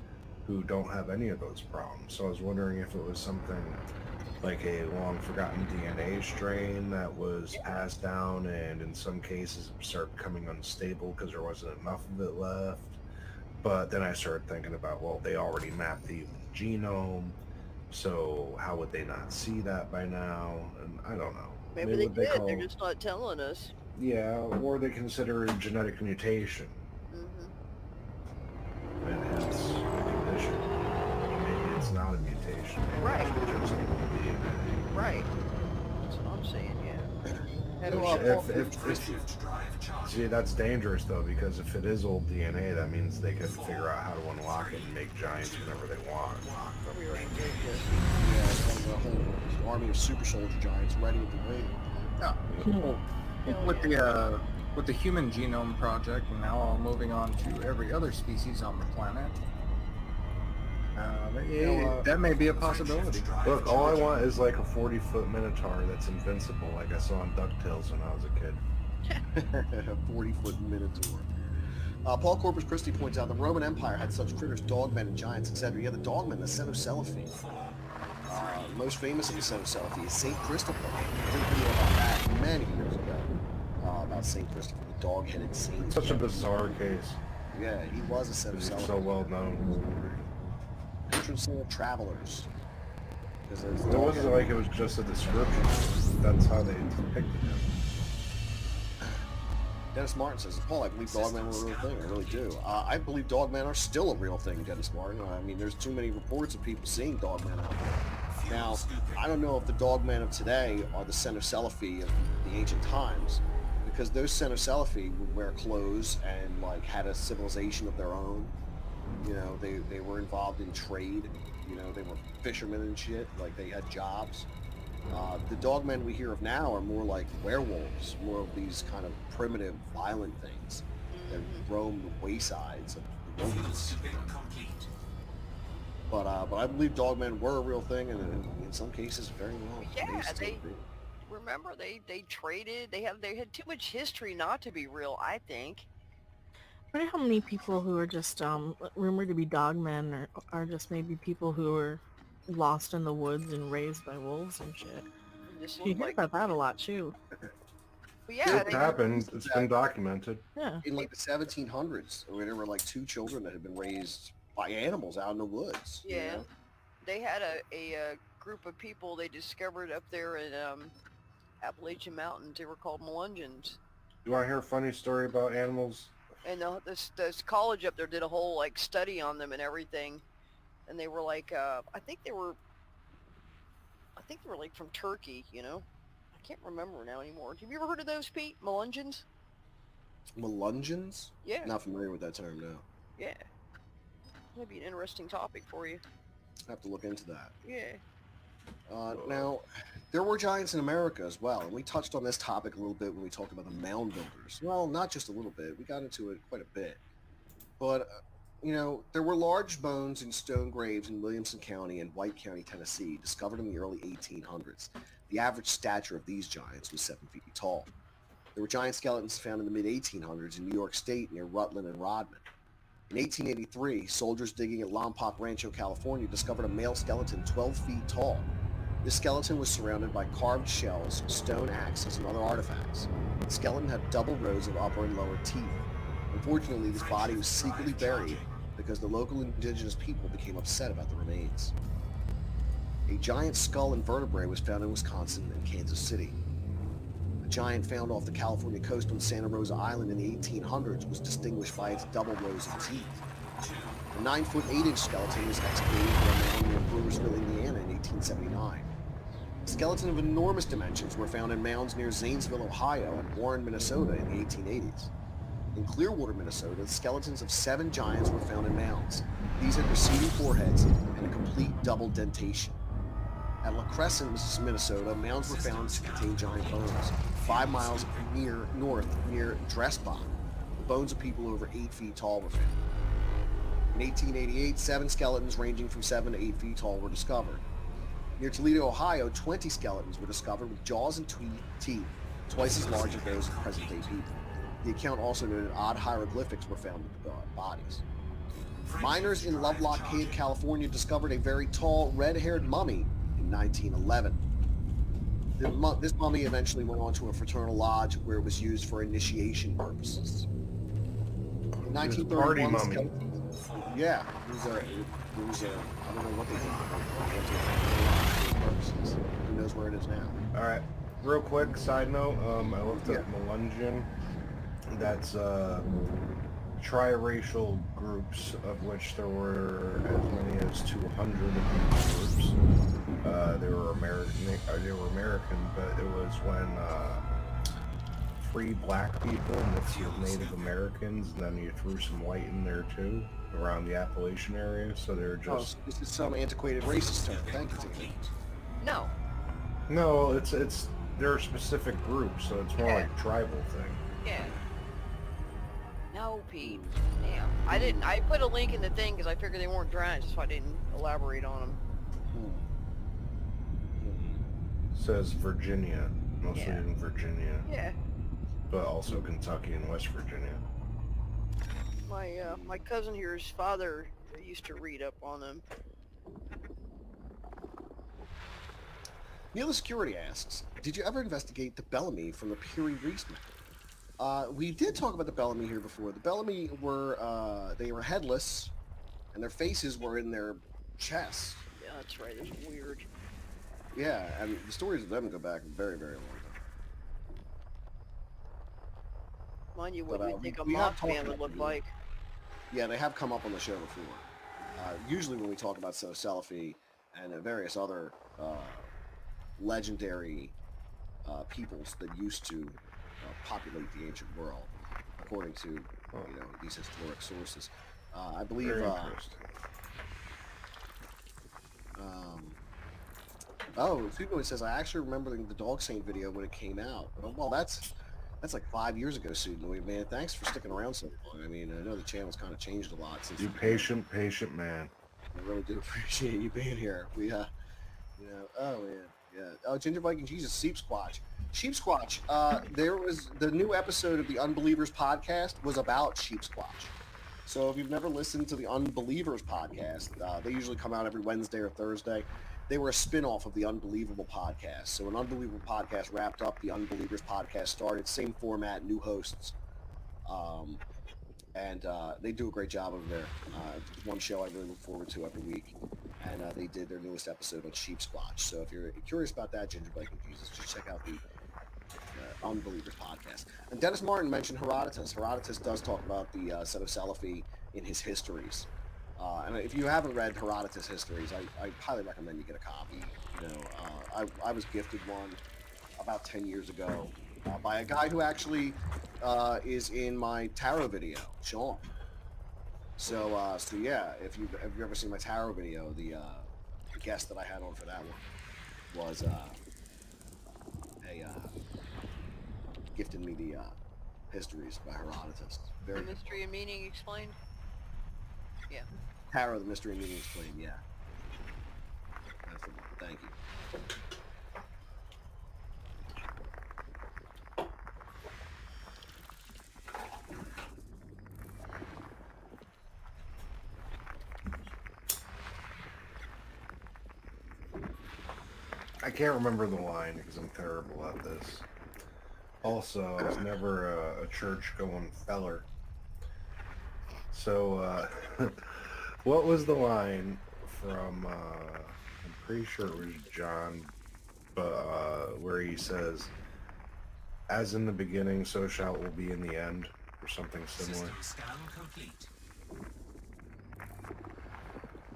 who don't have any of those problems. So I was wondering if it was something like a long forgotten DNA strain that was passed down, and in some cases it started becoming unstable because there wasn't enough of it left. But then I started thinking about, well, they already mapped the human genome. So how would they not see that by now? And I don't know. Maybe they what did. They're just not telling us. Yeah, or they consider it genetic mutation, Mm-hmm. and hence the condition. Maybe it's not a mutation. Maybe Right. it's just DNA. Right. That's what I'm saying. Yeah. And See, that's dangerous though, because if it is old DNA, that means they can figure out how to unlock it and make giants whenever they want. We already did this. yeah, it's like a whole army of super soldier giants ready at the wing. With the Human Genome Project, and now all moving on to every other species on the planet, that may be a possibility. Look, all I want is like a 40-foot minotaur that's invincible, like I saw on DuckTales when I was a kid. 40-foot minotaur. Paul Corpus Christi points out the Roman Empire had such critters, dogmen and giants, etc. Yeah, the dogmen, the Cenocelophi. Most famous of the Cenocelophi is Saint Christopher. I did a video about that many years ago. About Saint Christopher, the dog-headed saint. Such a bizarre case. Yeah, he was a He's Cenocelophi. so well known. Interesting travelers. Because It wasn't like it was just a description. That's how they depicted him. Dennis Martin says, Paul, I believe dogmen were a real thing. I really do. I believe dogmen are still a real thing, Dennis Martin. I mean, there's too many reports of people seeing dogmen out there. Now, I don't know if the dogmen of today are the Cenocelophi of the ancient times, because those Cenocelophi would wear clothes and like had a civilization of their own. You know, they were involved in trade. You know, they were fishermen and shit. Like they had jobs. The dogmen we hear of now are more like werewolves, more of these kind of primitive, violent things that roam the waysides of the wilderness. But I believe dogmen were a real thing, and in some cases, very well. Yeah, still they be. remember they traded. They had too much history not to be real. I think. I wonder how many people who are just rumored to be dogmen are just maybe people who are lost in the woods and raised by wolves and shit. Just You look hear like, about that a lot too. but yeah, It happened. It's been documented. Yeah. In like the 1700s, where there were like two children that had been raised by animals out in the woods. you Yeah. know? They had a group of people they discovered up there in Appalachian Mountains. They were called Melungeons. You want to hear a funny story about animals? And this college up there did a whole like study on them and everything. And they were like, I think they were like from Turkey, you know? I can't remember now anymore. Have you ever heard of those, Pete? Melungeons? Melungeons? Yeah. Not familiar with that term, no. Yeah. That'd be an interesting topic for you. I have to look into that. Yeah. Now, there were giants in America as well, and we touched on this topic a little bit when we talked about the mound builders. Well, not just a little bit. We got into it quite a bit. But, you know, there were large bones in stone graves in Williamson County and White County, Tennessee, discovered in the early 1800s. The average stature of these giants was 7 feet tall. There were giant skeletons found in the mid-1800s in New York State near Rutland and Rodman. In 1883, soldiers digging at Lompoc Rancho, California, discovered a male skeleton 12 feet tall. This skeleton was surrounded by carved shells, stone axes, and other artifacts. The skeleton had double rows of upper and lower teeth. Unfortunately, this body was secretly buried because the local indigenous people became upset about the remains. A giant skull and vertebrae was found in Wisconsin and Kansas City. A giant found off the California coast on Santa Rosa Island in the 1800s was distinguished by its double rows of teeth. A 9-foot 8-inch skeleton was excavated from a mound near Brewersville, Indiana in 1879. A skeleton of enormous dimensions were found in mounds near Zanesville, Ohio and Warren, Minnesota in the 1880s. In Clearwater, Minnesota, the skeletons of 7 giants were found in mounds. These had receding foreheads and a complete double dentation. At La Crescent, Minnesota, mounds were found to contain giant bones, 5 miles north near Dressbach. The bones of people over 8 feet tall were found. In 1888, 7 skeletons ranging from 7 to 8 feet tall were discovered. Near Toledo, Ohio, 20 skeletons were discovered with jaws and teeth twice as large as those of present-day people. The account also noted odd hieroglyphics were found in the bodies. Miners in Lovelock Cave, California discovered a very tall, red-haired mummy in 1911. This mummy eventually went on to a fraternal lodge where it was used for initiation purposes. In 1931, Yeah, it was a, I don't know what they did. Purposes. Who knows where it is now? All right. Real quick side note. I looked Yeah. up Melungian. That's triracial groups, of which there were as many as 200 of these groups. They were American, but it was when free black people mixed with Native Americans, and then you threw some white in there too, around the Appalachian area. So they're Oh, just this is some antiquated racist term. Thank you, Tina. No. no, it's they're specific groups, so it's more Yeah. like tribal thing. Yeah. No, Pete. Damn. I put a link in the thing because I figured they weren't giants, so I didn't elaborate on them. Says Virginia, mostly Yeah. in Virginia, Yeah. but also Kentucky and West Virginia. My cousin here's father used to read up on them. Neil the Security asks, did you ever investigate the Bellamy from the Piri Reese map? We did talk about the Bellamy here before. The Bellamy were, they were headless, and their faces were in their chests. Yeah, that's right. It's weird. Yeah, and the stories of them go back a very, very long time. Mind you, what But, do you think a we have moth talked man would about look them. like? Yeah, they have come up on the show before. Usually when we talk about Selfie and various other legendary peoples that used to populate the ancient world, according to these historic sources. I believe. Very interesting. Fugo says I actually remember the Dog Saint video when it came out. Well, that's like 5 years ago, Sudanoi, man. Thanks for sticking around so long. I mean, I know the channel's kind of changed a lot since. You patient man. I really do appreciate you being here. We, oh man, yeah. Oh, Ginger Viking Jesus, Sheep Squatch. Sheep Squatch, there was the new episode of the Unbelievers podcast was about Sheep Squatch. So if you've never listened to the Unbelievers podcast, they usually come out every Wednesday or Thursday. They were a spin-off of the Unbelievable podcast. So an Unbelievable podcast wrapped up, the Unbelievers podcast started, same format, new hosts. And they do a great job over there. It's one show I really look forward to every week. And they did their newest episode on Sheep Squatch. So if you're curious about that, Ginger Viking Jesus, just check out the Unbelievers podcast. And Dennis Martin mentioned Herodotus. Herodotus does talk about the Selfie in his histories. And if you haven't read Herodotus histories, I highly recommend you get a copy. I was gifted one about 10 years ago by a guy who actually is in my tarot video, Sean. So yeah, if you've ever seen my tarot video, the guest that I had on for that one was gifted me the histories by Herodotus. The mystery and meaning explained? Yeah. Tarot, the mystery and meaning explained, yeah. That's the one. Thank you. I can't remember the line because I'm terrible at this. Also, I was never a church-going feller. So, what was the line from, I'm pretty sure it was John, but where he says, as in the beginning, so shall it will be in the end, or something similar? System scan complete.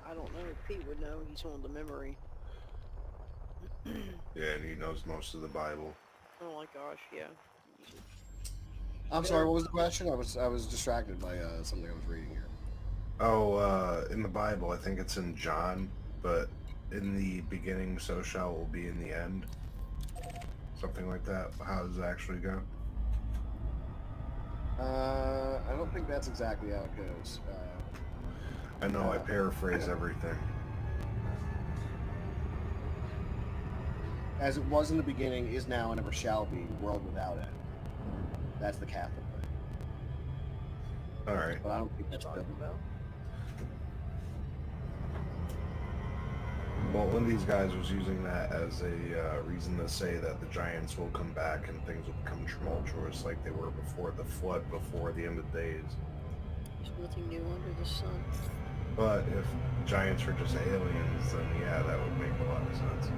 I don't know. Pete would know. He's on the memory. Yeah, and he knows most of the Bible. Oh my gosh, yeah. I'm sorry, what was the question? I was distracted by something I was reading here. Oh, in the Bible, I think it's in John, but in the beginning, so shall it will be in the end. Something like that. How does it actually go? I don't think that's exactly how it goes. I know I paraphrase everything. As it was in the beginning, is now, and ever shall be, world without end. That's the Catholic way. All right. But I don't think that's Talking biblical. about? Well, one of these guys was using that as a reason to say that the giants will come back and things will become tumultuous like they were before the flood, before the end of days. There's nothing new under the sun. But if giants are just aliens, then yeah, that would make a lot of sense.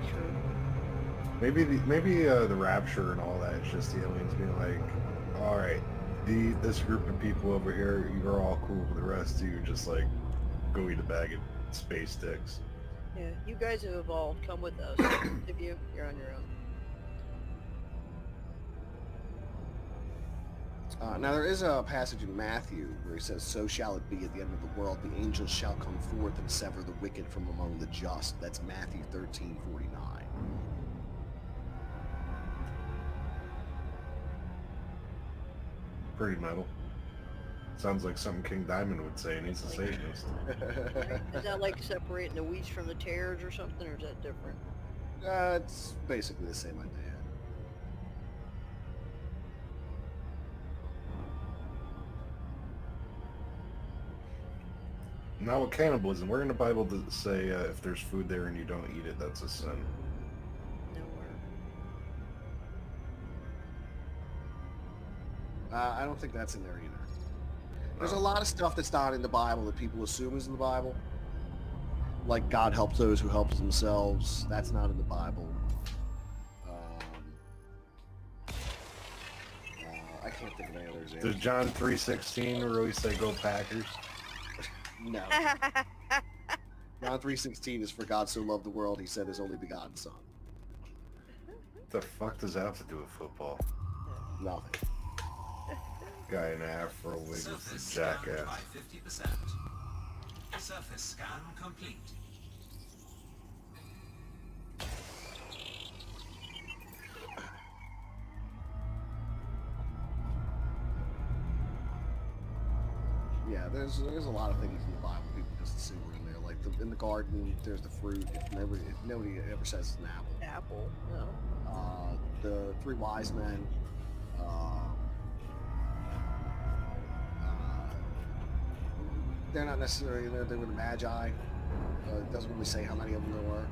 True. maybe the rapture and all that is just the aliens being like, all right, this group of people over here, you're all cool, but the rest of you just like go eat a bag of space sticks. Yeah, you guys have evolved. Come with us. If you're on your own. Now there is a passage in Matthew where he says, "So shall it be at the end of the world. The angels shall come forth and sever the wicked from among the just." That's Matthew 13:49. Pretty metal. Sounds like something King Diamond would say, and he's a Satanist. Is that like separating the wheats from the tares or something, or is that different? It's basically the same idea. Now with cannibalism, where in the Bible does it say if there's food there and you don't eat it, that's a sin? Nowhere. I don't think that's in there either. There's a lot of stuff that's not in the Bible that people assume is in the Bible. Like God helps those who help themselves. That's not in the Bible. I can't think of any others. Does John 3:16 really say go Packers? No. John 3:16 is for God so loved the world, he sent his only begotten son. What the fuck does that have to do with football? Nothing. Guy in an afro wig is Surface a scanned jackass. by 50%. Surface scan complete. Yeah, there's a lot of things in the Bible people just assume are in there. Like in the garden, there's the fruit. If nobody ever says it's an apple. Apple. No. The three wise men. They're not necessarily there. They were the Magi. It doesn't really say how many of them there were.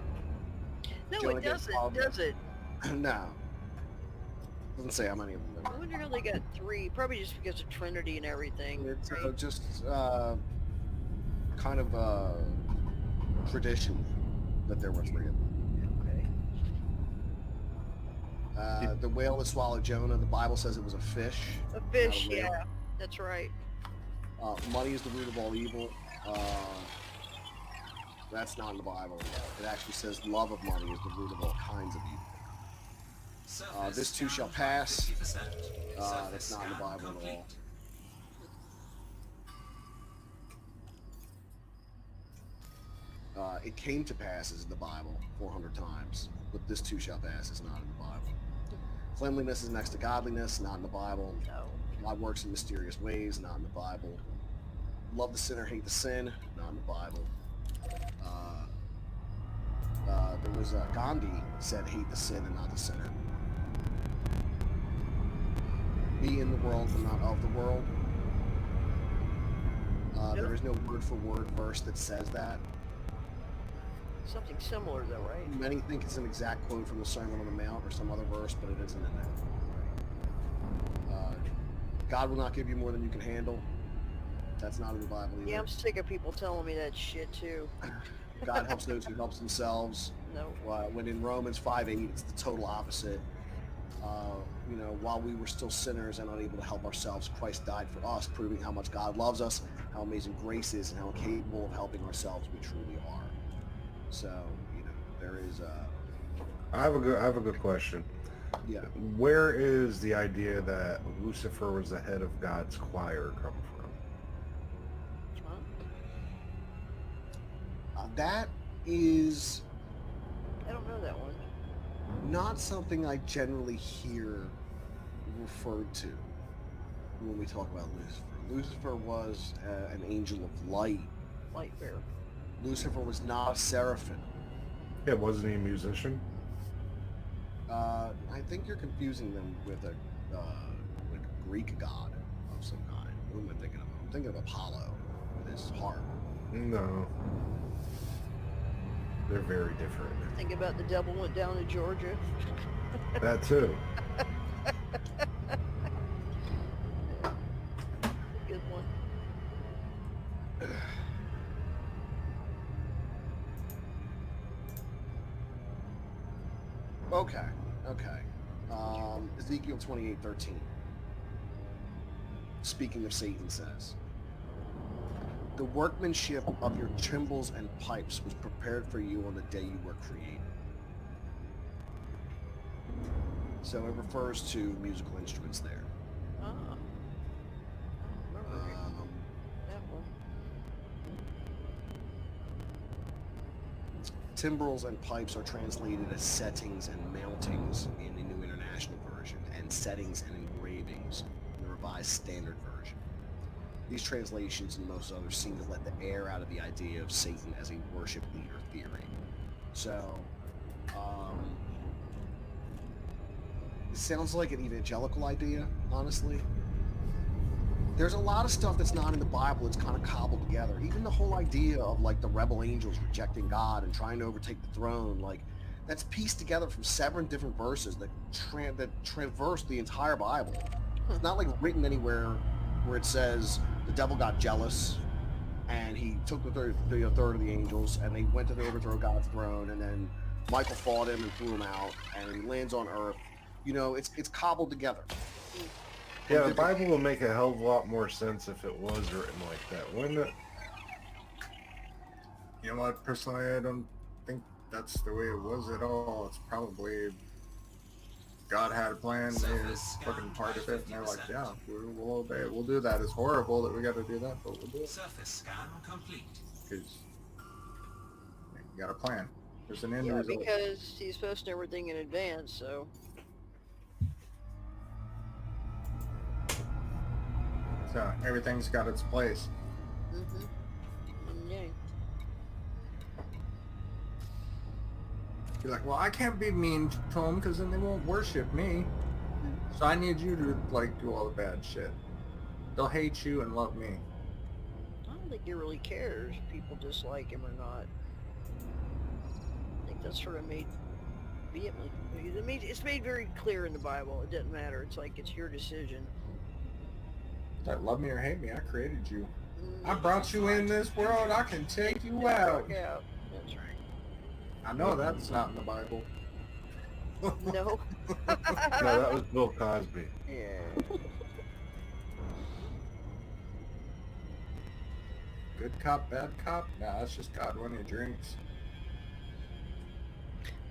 No, Jonah it gets doesn't, called- does it? No. Doesn't say how many of them there I were. wonder how they got 3. Probably just because of Trinity and everything. It's right? just kind of tradition that there were 3 of them. Okay. The whale that swallowed Jonah, the Bible says it was a fish. A fish, not a whale. yeah. That's right. Money is the root of all evil. That's not in the Bible. It actually says love of money is the root of all kinds of evil. Surface This too shall scanned by pass. 50%. That's Surface not in the scan Bible at all. complete. It came to pass is in the Bible 400 times, but this too shall pass is not in the Bible. Cleanliness is next to godliness, not in the Bible. No. God works in mysterious ways, not in the Bible. Love the sinner, hate the sin, not in the Bible. There was Gandhi said, hate the sin and not the sinner. Be in the world, but not of the world. There is no word for word verse that says that. Something similar though, right? Many think it's an exact quote from the Sermon on the Mount or some other verse, but it isn't in there. God will not give you more than you can handle. That's not in the Bible either. Yeah, I'm sick of people telling me that shit too. God helps those who help themselves. No. When in Romans 5:8, it's the total opposite. While we were still sinners and unable to help ourselves, Christ died for us, proving how much God loves us, how amazing grace is, and how incapable of helping ourselves we truly are. So, there is I have a good question. yeah. Where is the idea that Lucifer was the head of God's choir come from? Huh? That is I don't know that one. not something I generally hear referred to when we talk about Lucifer. Lucifer was an angel of light. Light bear. Lucifer was not a seraphim. Yeah, wasn't he a musician? I think you're confusing them with a Greek god of some kind. Who am I thinking of? I'm thinking of Apollo with his harp. No. They're very different. Think about the devil went down to Georgia. That too. Good one. Okay. Ezekiel 28:13. Speaking of Satan says, the workmanship of your cymbals and pipes was prepared for you on the day you were created. So it refers to musical instruments there. Ah. I don't remember reading that one. Timbrels and pipes are translated as settings and mountings in the New International Version, and settings and engravings in the Revised Standard Version. These translations and most others seem to let the air out of the idea of Satan as a worship leader theory. So, it sounds like an evangelical idea, honestly. There's a lot of stuff that's not in the Bible. It's kind of cobbled together. Even the whole idea of like the rebel angels rejecting God and trying to overtake the throne, like that's pieced together from 7 different verses that traverse the entire Bible. It's not like written anywhere where it says the devil got jealous and he took the third of the angels and they went to overthrow God's throne, and then Michael fought him and threw him out, and he lands on Earth. You know, it's cobbled together. Yeah, the Bible would make a hell of a lot more sense if it was written like that, wouldn't it? You know what? Personally, I don't think that's the way it was at all. It's probably God had a plan. They're fucking part of it, and they're like, yeah, we'll obey it. We'll do that. It's horrible that we got to do that, but we'll do it. Surface scan complete. Because you got a plan. There's an end Yeah, result. because he's posting everything in advance, so... So everything's got its place. Mm-hmm. Yeah. You're like, well, I can't be mean to them because then they won't worship me. So I need you to like do all the bad shit. They'll hate you and love me. I don't think he really cares if people dislike him or not. I think that's sort of made vehemently. It's made very clear in the Bible. It doesn't matter. It's like it's your decision. That love me or hate me, I created you. I brought you in this world. I can take you out. Yeah, that's right. I know that's not in the Bible. No. No, that was Bill Cosby. Yeah. Good cop, bad cop? Nah, that's just God when he drinks.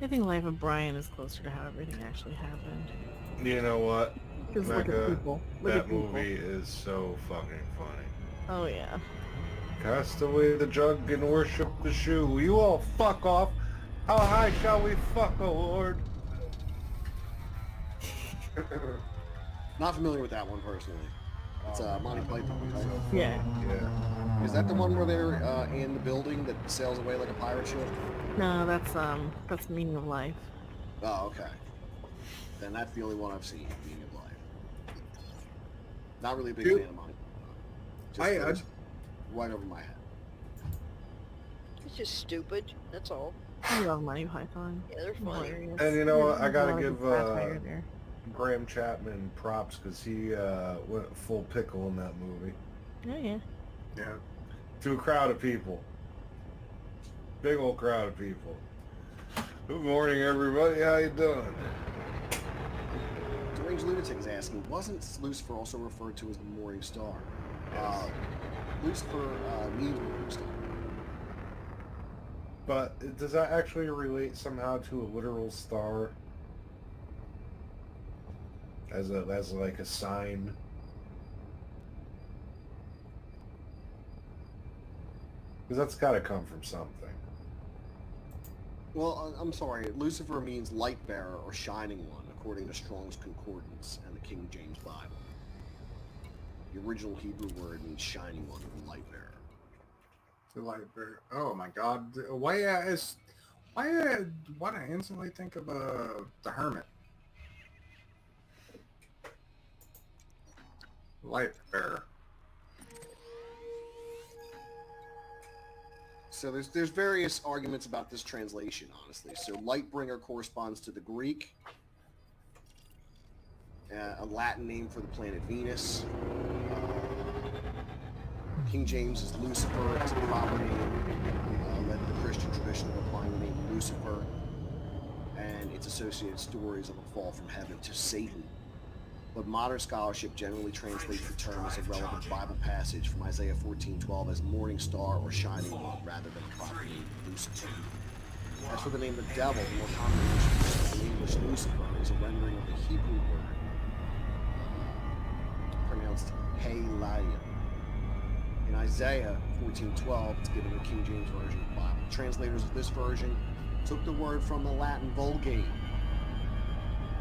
I think Life of Brian is closer to how everything actually happened. You know what? Because look at Mecca, people. Look that at people. movie is so fucking funny. Oh yeah. Cast away the jug and worship the shoe. You all fuck off. How high shall we fuck, O Lord? Not familiar with that one personally. It's Monty Python, right? Yeah. Yeah. Is that the one where they're in the building that sails away like a pirate ship? No, that's Meaning of Life. Oh, okay. Then that's the only one I've seen, Meaning of Life. Not really a big Dude. fan of Monty. I Just right over my head. It's just stupid. That's all. I love Monty Python. Yeah, they're funny. Hilarious. And you know what? I There's a gotta lot of give good satire there. Graham Chapman props because he went full pickle in that movie. Oh yeah. Yeah. To a crowd of people. Big old crowd of people. Good morning, everybody. How you doing? Deranged Lunatic is asking, wasn't Lucifer also referred to as the Morning Star? Lucifer means Morning Star. But does that actually relate somehow to a literal star? As like a sign? Because that's got to come from something. Well, I'm sorry. Lucifer means light bearer or shining one, according to Strong's Concordance and the King James Bible. The original Hebrew word means shining one or light bearer. The light bear. Oh my God! Why do I instantly think of the Hermit? Light bearer. So there's various arguments about this translation, honestly. So Lightbringer corresponds to the Greek, a Latin name for the planet Venus. King James is Lucifer as a proper name, led the Christian tradition of applying the name Lucifer and its associated stories of a fall from heaven to Satan. But modern scholarship generally translates the term as a relevant Bible passage from Isaiah 14:12 as morning star or shining one rather than the proper name Lucifer. As for the name of the devil, the more common usage in English Lucifer is a rendering of the Hebrew word pronounced Hey-Layim. In Isaiah 14:12, it's given the King James Version of the Bible. Translators of this version took the word from the Latin Vulgate,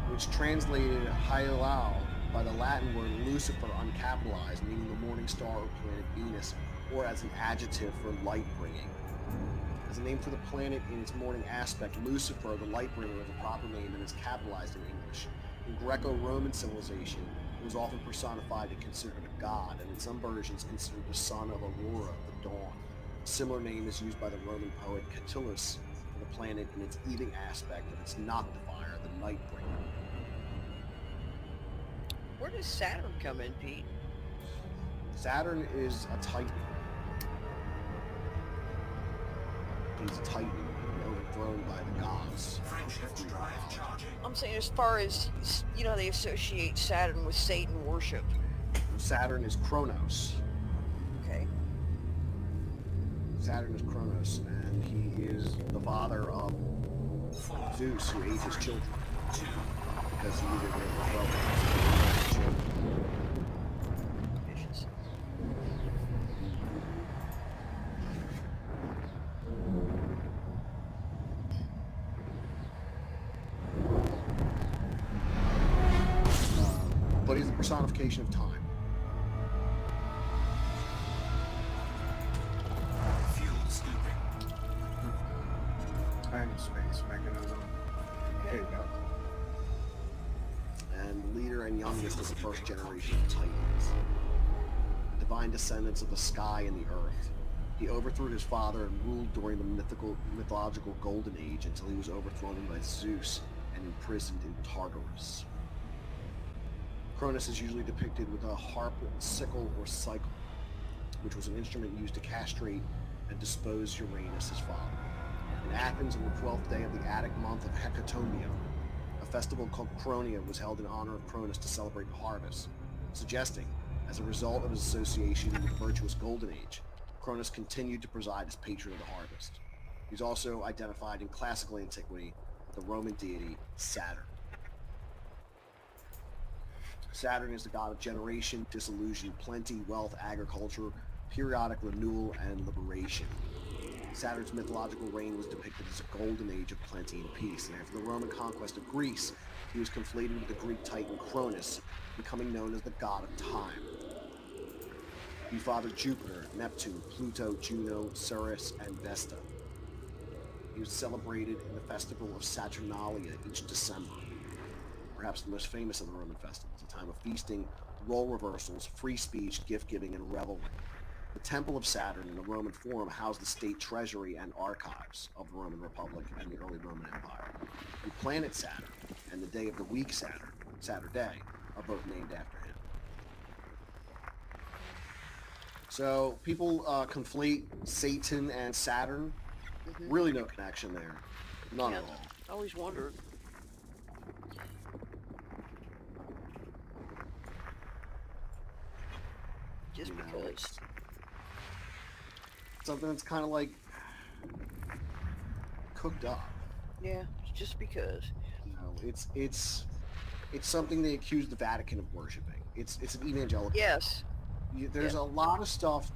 which translated Hylau by the Latin word Lucifer uncapitalized, meaning the morning star or planet Venus, or as an adjective for light-bringing. As a name for the planet in its morning aspect, Lucifer, the light-bringer, is a proper name and is capitalized in English. In Greco-Roman civilization, it was often personified and considered a god, and in some versions considered the son of Aurora, the dawn. A similar name is used by the Roman poet Catullus for the planet in its evening aspect of its noctifier, the night bringer. Where does Saturn come in, Pete? Saturn is a titan. He's a titan, overthrown by the gods. Friendship drive charging. I'm saying as far as, you know, they associate Saturn with Satan worship. Saturn is Kronos. Okay. Saturn is Kronos, and he is the father of Zeus, who ate his children. Because he needed to overthrow his children. Vicious. But he's the personification of time. Fuel scooping. Time space mechanism. There you go. And leader and youngest of the first generation of Titans. Divine descendants of the sky and the earth. He overthrew his father and ruled during the mythological Golden Age until he was overthrown by Zeus and imprisoned in Tartarus. Cronus is usually depicted with a harp, sickle, or cycle, which was an instrument used to castrate and dispose Uranus, his father. In Athens, on the 12th day of the Attic month of Hecatomia, a festival called Cronia was held in honor of Cronus to celebrate the harvest, suggesting, as a result of his association with the virtuous Golden Age, Cronus continued to preside as patron of the harvest. He's also identified in classical antiquity with the Roman deity Saturn. Saturn is the god of generation, dissolution, plenty, wealth, agriculture, periodic renewal, and liberation. Saturn's mythological reign was depicted as a golden age of plenty and peace, and after the Roman conquest of Greece, he was conflated with the Greek titan Cronus, becoming known as the god of time. He fathered Jupiter, Neptune, Pluto, Juno, Ceres, and Vesta. He was celebrated in the festival of Saturnalia each December, perhaps the most famous of the Roman festivals, a time of feasting, role reversals, free speech, gift-giving, and revelry. The Temple of Saturn in the Roman Forum housed the state treasury and archives of the Roman Republic and the early Roman Empire. The planet Saturn and the day of the week Saturn, Saturday, are both named after him. So people conflate Satan and Saturn. Really no connection there. None Yeah, at all. I always wondered. Just You know, because. it's something that's kind of like cooked up. Yeah, just because. You know, it's something they accuse the Vatican of worshiping. It's an evangelical. Yes. There's a lot of stuff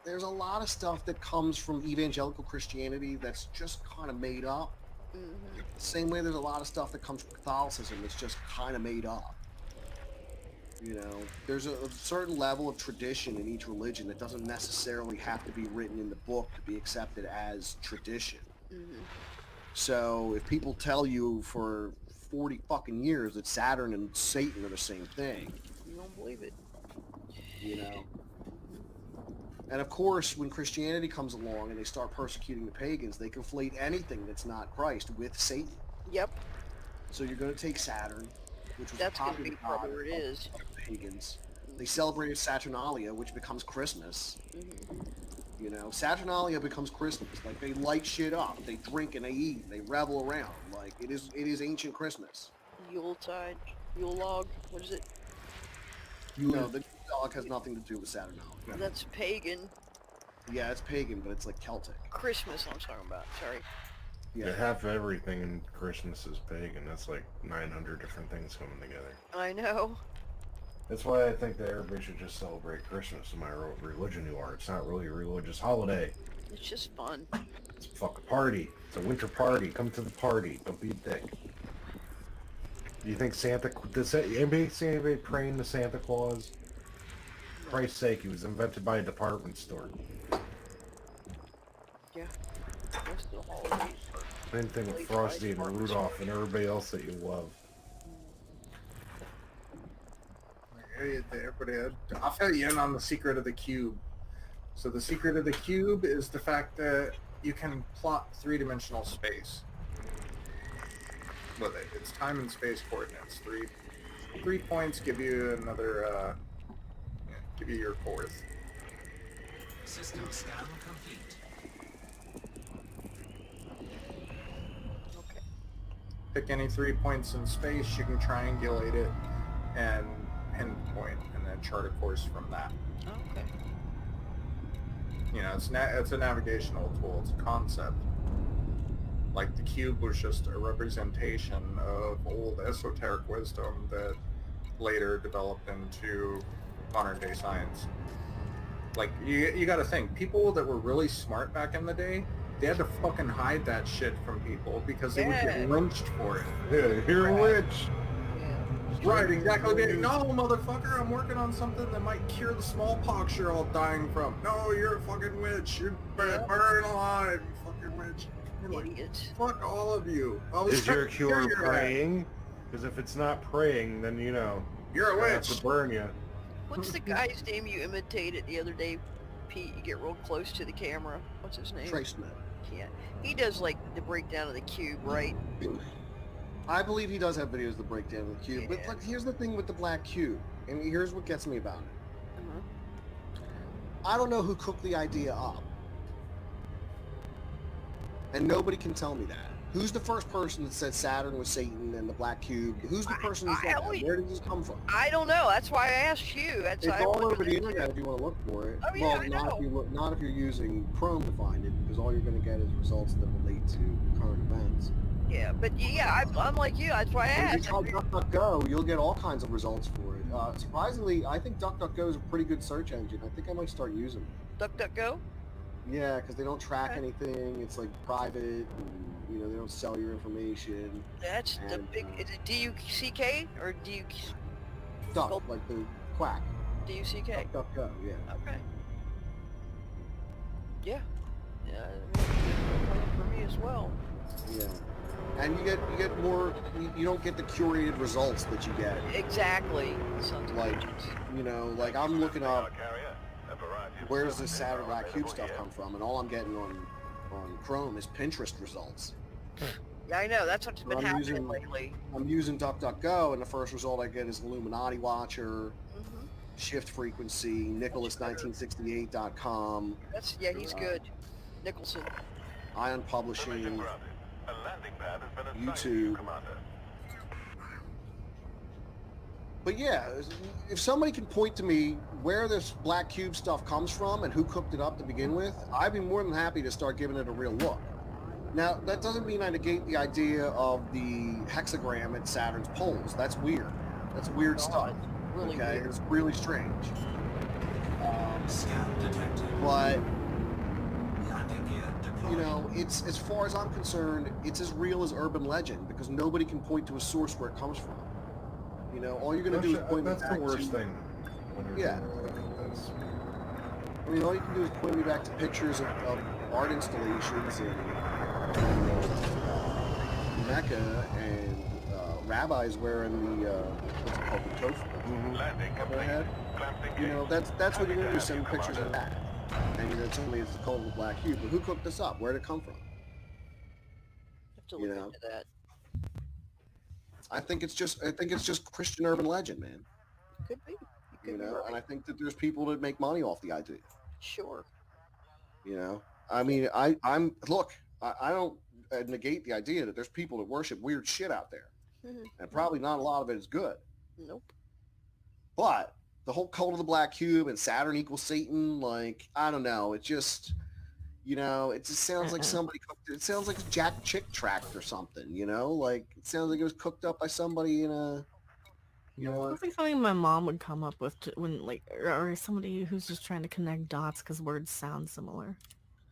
there's a lot of stuff that comes from evangelical Christianity that's just kind of made up. Mm-hmm. Same way there's a lot of stuff that comes from Catholicism that's just kind of made up. You know, there's a certain level of tradition in each religion that doesn't necessarily have to be written in the book to be accepted as tradition. Mm-hmm. So if people tell you for 40 fucking years that Saturn and Satan are the same thing, You won't believe it. you know. And of course, when Christianity comes along and they start persecuting the pagans, they conflate anything that's not Christ with Satan. Yep. So you're going to take Saturn, which was That's a going to popular be god probably where it is. of the pagans, They celebrated Saturnalia, which becomes Christmas. You know, Saturnalia becomes Christmas. Like, they light shit up. They drink and they eat. They revel around. Like, it is ancient Christmas. Yuletide, Yule log. What is it? No, the dog has nothing to do with Saturnalia. That's pagan. Yeah, it's pagan, but it's like Celtic. Christmas, I'm talking about. Sorry. Yeah, Yeah. half everything in Christmas is pagan. That's like 900 different things coming together. I know. That's why I think that everybody should just celebrate Christmas no matter what religion you are. It's not really a religious holiday. It's just fun. It's a fucking party. It's a winter party. Come to the party. Don't be a dick. Do you think anybody see anybody praying to Santa Claus? For Christ's sake, he was invented by a department store. Yeah. Most of the holidays. Same thing with Frosty and Rudolph and everybody else that you love. I'll fill you in on the secret of the cube. So the secret of the cube is the fact that you can plot three-dimensional space with it. It's time and space coordinates. Three points give you another, give you your fourth. System scan complete. Okay. Pick any 3 points in space, you can triangulate it and pinpoint, and then chart a course from that. Okay. You know, it's a navigational tool. It's a concept. Like the cube was just a representation of old esoteric wisdom that later developed into modern day science. Like you got to think, people that were really smart back in the day, they had to fucking hide that shit from people because they would get lynched for it. Yeah, you're a witch. Right, exactly. No, motherfucker, I'm working on something that might cure the smallpox you're all dying from. No, you're a fucking witch. You're burn alive, you fucking witch. You're like, Idiots. fuck all of you. Is your cure praying? Because if it's not praying, then you know You're a I have to witch. burn you. What's the guy's name you imitated the other day, Pete? You get real close to the camera. What's his name? Trace Smith. Yeah. He does like the breakdown of the cube, right? I believe he does have videos that break down the cube, but Yeah. like, here's the thing with the black cube, and here's what gets me about it. Uh-huh. I don't know who cooked the idea up, and nobody can tell me that. Who's the first person that said Saturn was Satan and the black cube? Who's the person who said that? Where did this come from? I don't know. That's why I asked you. That's It's I all wanted over the to- internet if you want to look for it. Oh, yeah, well, I not if you're using Chrome to find it, because all you're going to get is results that relate to current events. Yeah, but yeah, I'm like you. That's why I When you asked. try DuckDuckGo, you'll get all kinds of results for it. Surprisingly, I think DuckDuckGo is a pretty good search engine. I think I might start using it. DuckDuckGo? Yeah, because they don't track Okay. anything. It's like private, and, you know, they don't sell your information. That's the And, big. Is it D-U-C-K or Duck, Well- like the quack. D-U-C-K? DuckDuckGo, yeah. Okay. Yeah. Yeah, I mean, for me as well. Yeah. And you get more, you don't get the curated results that you get. Exactly. Sons of Like, bitches. you know, like I'm looking up, where's this Saturn Black Cube stuff come from? And all I'm getting on Chrome is Pinterest results. Yeah, I know. That's what's been I'm happening using- lately. I'm using DuckDuckGo, and the first result I get is Illuminati Watcher, Hmm. Shift Frequency, Nicholas1968.com, That's he's good. Nicholson. Ion Publishing, YouTube. But yeah, if somebody can point to me where this Black Cube stuff comes from and who cooked it up to begin with, I'd be more than happy to start giving it a real look. Now, that doesn't mean I negate the idea of the hexagram at Saturn's poles. That's weird. That's weird stuff. Really Okay, weird. it's really strange. Scan detected. But Landing gear deployed. you know, it's, as far as I'm concerned, it's as real as urban legend because nobody can point to a source where it comes from. You know, all you're gonna do is point me That's back the worst to, thing. when you're Yeah. doing like this. I mean, all you can do is point me back to pictures of art installations in Mecca and rabbis wearing the what's it called, the tofu. On their head. You know, that's what you're gonna do. Send pictures of that, and you're gonna tell me it's the cult of the Black Cube. But who cooked this up? Where did it come from? Have to You look know. into that. I think it's just Christian urban legend, man. Could be. It You Could be know, right. and I think that there's people that make money off the idea. Sure. You know, I mean, I don't negate the idea that there's people that worship weird shit out there, Mhm. and probably not a lot of it is good. Nope. But the whole cult of the black cube and Saturn equals Satan, like, I don't know, it just, you know, it just sounds like somebody cooked it. It sounds like a Jack Chick tract or something, you know, like it sounds like it was cooked up by somebody in a, you know, Sounds like something my mom would come up with when, like, or somebody who's just trying to connect dots because words sound similar.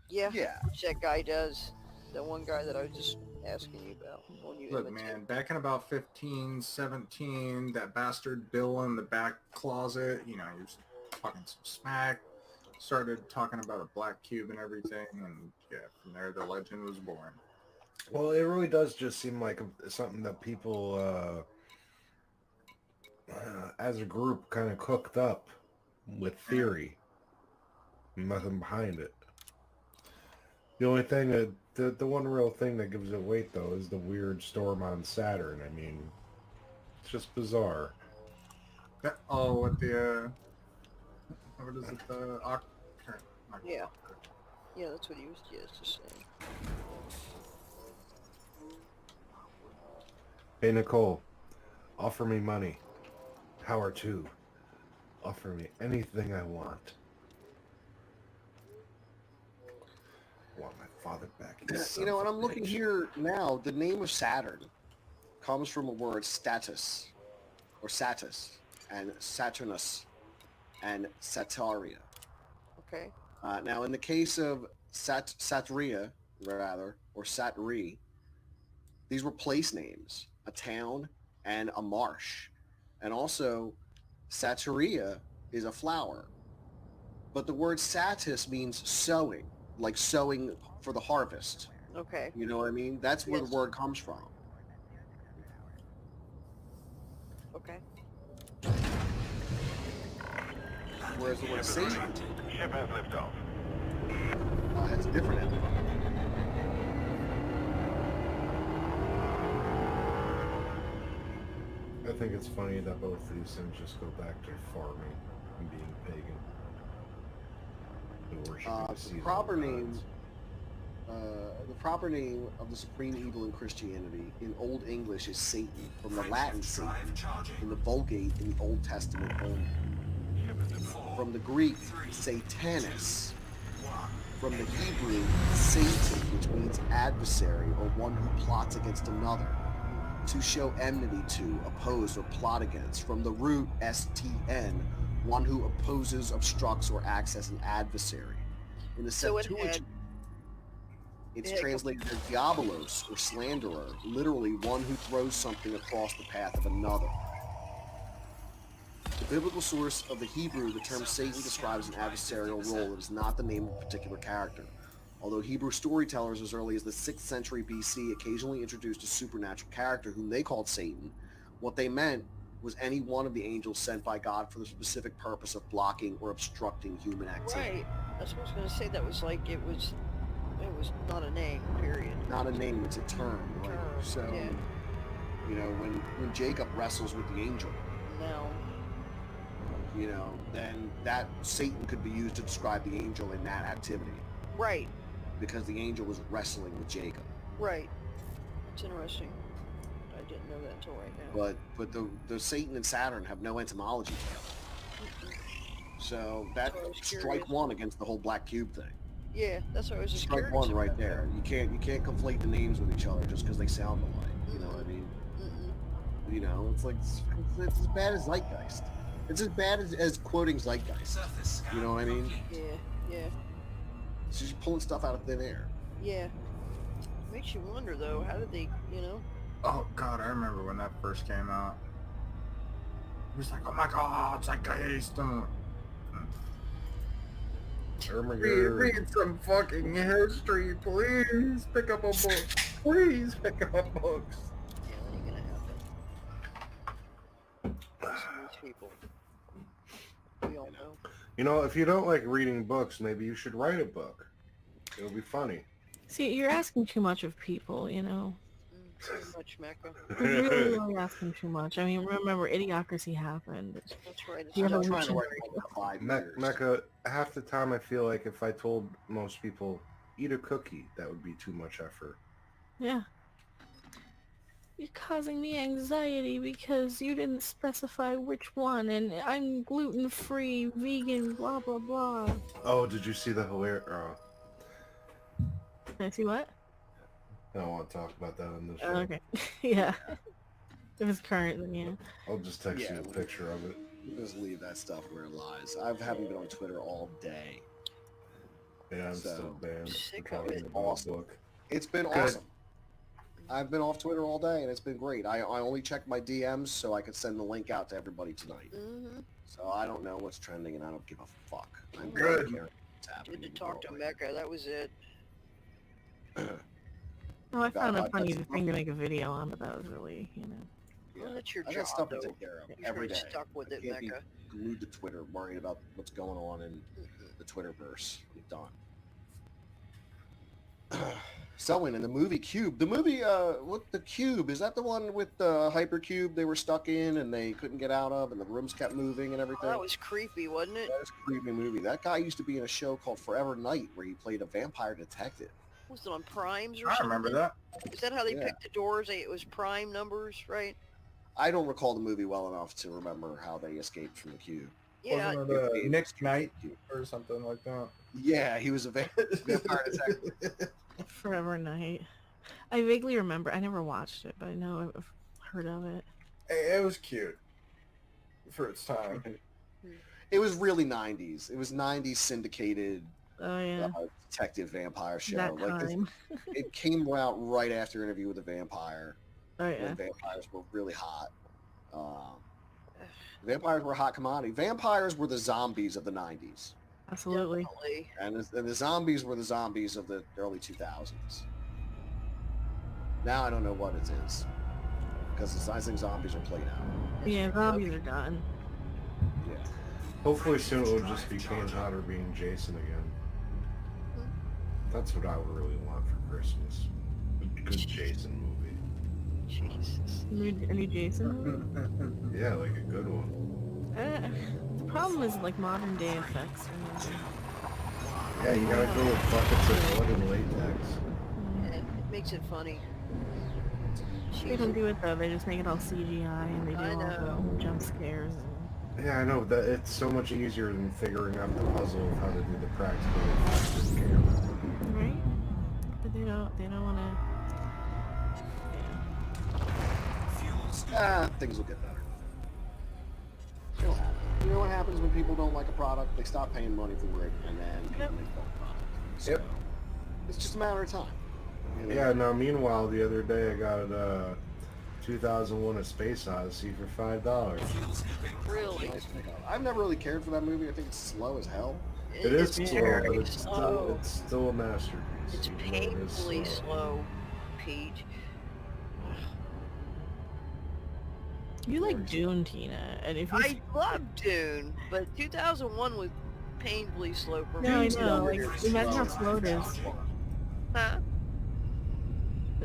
Yeah. yeah. Which that guy does. That one guy that I was just asking you about. When you Look, imitate. man, back in about 15, 17, that bastard Bill in the back closet, you know, he was talking some smack, started talking about a black cube and everything, and yeah, from there the legend was born. Well, it really does just seem like something that people, as a group, kind of cooked up with theory. Nothing behind it. The only thing that the one real thing that gives it weight though is the weird storm on Saturn. I mean, it's just bizarre. Oh, what the, what is it, not Yeah. Octa. Yeah, that's what he was just saying. Hey Nicole, offer me money. Howard too. Offer me anything I want. I want my father back. You know, and I'm looking here now, the name of Saturn comes from a word status, or satis, and Saturnus, and Sataria. Okay. Now, in the case of Satria, rather, or Satri, these were place names, a town and a marsh. And also, Saturia is a flower. But the word satis means sowing, like sowing for the harvest. Okay. You know what I mean? That's where Yes. the word comes from. Okay. Whereas the word Satan Ship has liftoff. has a different ending. I think it's funny that both these things just go back to farming and being pagan. And worshiping The seasonal proper gods. name, the proper name of the supreme evil in Christianity in Old English is Satan, from the Latin Satan, Drive charging. in the Vulgate in the Old Testament only. From the Greek, Satanus. From the Hebrew, Satan, which means adversary or one who plots against another. To show enmity to, oppose, or plot against. From the root, STN, one who opposes, obstructs, or acts as an adversary. In the So it Septuagint, it's it had- translated as diabolos, or slanderer, literally one who throws something across the path of another. The biblical source of the Hebrew, the term Satan describes an adversarial role that is not the name of a particular character. Although Hebrew storytellers as early as the 6th century BC occasionally introduced a supernatural character whom they called Satan, what they meant was any one of the angels sent by God for the specific purpose of blocking or obstructing human activity. Right. That's what I was gonna say. That was like it was not a name. Period. Not a name, it's a term. Like, Term, so, yeah. you know, when Jacob wrestles with the angel, Now. you know, then that Satan could be used to describe the angel in that activity, Right. because the angel was wrestling with Jacob. Right. It's interesting. I didn't know that until right now. But the Satan and Saturn have no etymology together. So that's So I was strike curious. one against the whole black cube thing. Yeah, that's what I was just Strike curious one right about there. You can't conflate the names with each other just because they sound alike. You know what I mean? Mm-mm. You know, it's like it's as bad as Zeitgeist. It's as bad as quoting Zeitgeist. Surface scan You know what I mean? complete. Yeah. It's just pulling stuff out of thin air. Yeah. Makes you wonder though. How did they? You know. Oh god, I remember when that first came out. It was like, oh my god, it's like Geist. Read some fucking history, please. Pick up a book. Please pick up books. Yeah, that ain't gonna happen. Listen to these people. We all know. You know, if you don't like reading books, maybe you should write a book. It'll be funny. See, you're asking too much of people, you know. Very much, Mecca. You're really, really asking too much. I mean, remember, Idiocracy happened. That's right. It's You I'm have not a trying to witch write one for 5 Me- years. Mecca, half the time I feel like if I told most people, eat a cookie, that would be too much effort. Yeah. You're causing me anxiety because you didn't specify which one, and I'm gluten-free, vegan, blah, blah, blah. Oh, did you see the hilarious... Oh, Can I see what? I don't want to talk about that on this show. Oh, okay. Yeah. If it's current, then yeah. I'll just text you a picture of it. We'll just leave that stuff where it lies. I haven't been on Twitter all day. Yeah, I'm So, still banned for sick of talking it. about Awesome. a book. It's been Good. awesome. I've been off Twitter all day, and it's been great. I only checked my DMs so I could send the link out to everybody tonight. Mm-hmm. So I don't know what's trending, and I don't give a fuck. I'm Good. not caring what's happening. Good to in the talk to world Mecca. That was it. Oh, I found a I've funny got some- thing to make a video on, but that was really, you know. Yeah. Well, that's your I job, got stuff to though. take care of You're every day. very stuck with I it, can't be Mecca. glued to Twitter, worrying about what's going on in the Twitterverse. I'm done. Selwyn in the movie Cube. The movie, what the Cube? Is that the one with the hypercube they were stuck in and they couldn't get out of, and the rooms kept moving and Oh, everything? that was creepy, wasn't it? That is a creepy movie. That guy used to be in a show called Forever Night where he played a vampire detective. Was it on Primes or I something? remember that. Is that how they Yeah. picked the doors? It was Prime numbers, right? I don't recall the movie well enough to remember how they escaped from the cube. Yeah. Wasn't it Nick Knight or something like that? Yeah, he was a vampire detective. Forever Night. I vaguely remember. I never watched it, but I know I've heard of it. It was cute for its time. It was really 90s. It was 90s syndicated Oh yeah, detective vampire show. that Like time. it came out right after Interview with a Vampire. Oh When yeah. vampires were really hot. Vampires were a hot commodity. Vampires were the zombies of the 90s. Absolutely. Definitely. And the zombies were the zombies of the early 2000s. Now I don't know what it is. Because I think zombies are played out. Yeah, zombies are done. Yeah. Hopefully soon it'll just be Kane Hodder being Jason again. That's what I would really want for Christmas. A good Jason movie. Jesus. Any Jason? Yeah, like a good one. The problem is like modern day effects. Yeah, you gotta go with buckets of blood and latex. It makes it funny. They don't do it though. They just make it all CGI and they do I all know. the jump scares. Yeah, I know that it's so much easier than figuring out the puzzle of how to do the practical effects in camera. Right? But they don't want to. Things will get better. It'll happen. You know what happens when people don't like a product? They stop paying money for it, and then people make the product. So, Yep. It's just a matter of time. You know? Yeah, now meanwhile, the other day I got 2001 A Space Odyssey for $5. Really? Nice pickup. I've never really cared for that movie. I think it's slow as hell. It is It's slow, very but it's slow. still a masterpiece. It's even though it is painfully slow, Pete. You like Dune, Tina, and if you I love Dune, but 2001 was painfully slow for me. No, I Dune's know. weird. Like, imagine how slow it is. Huh?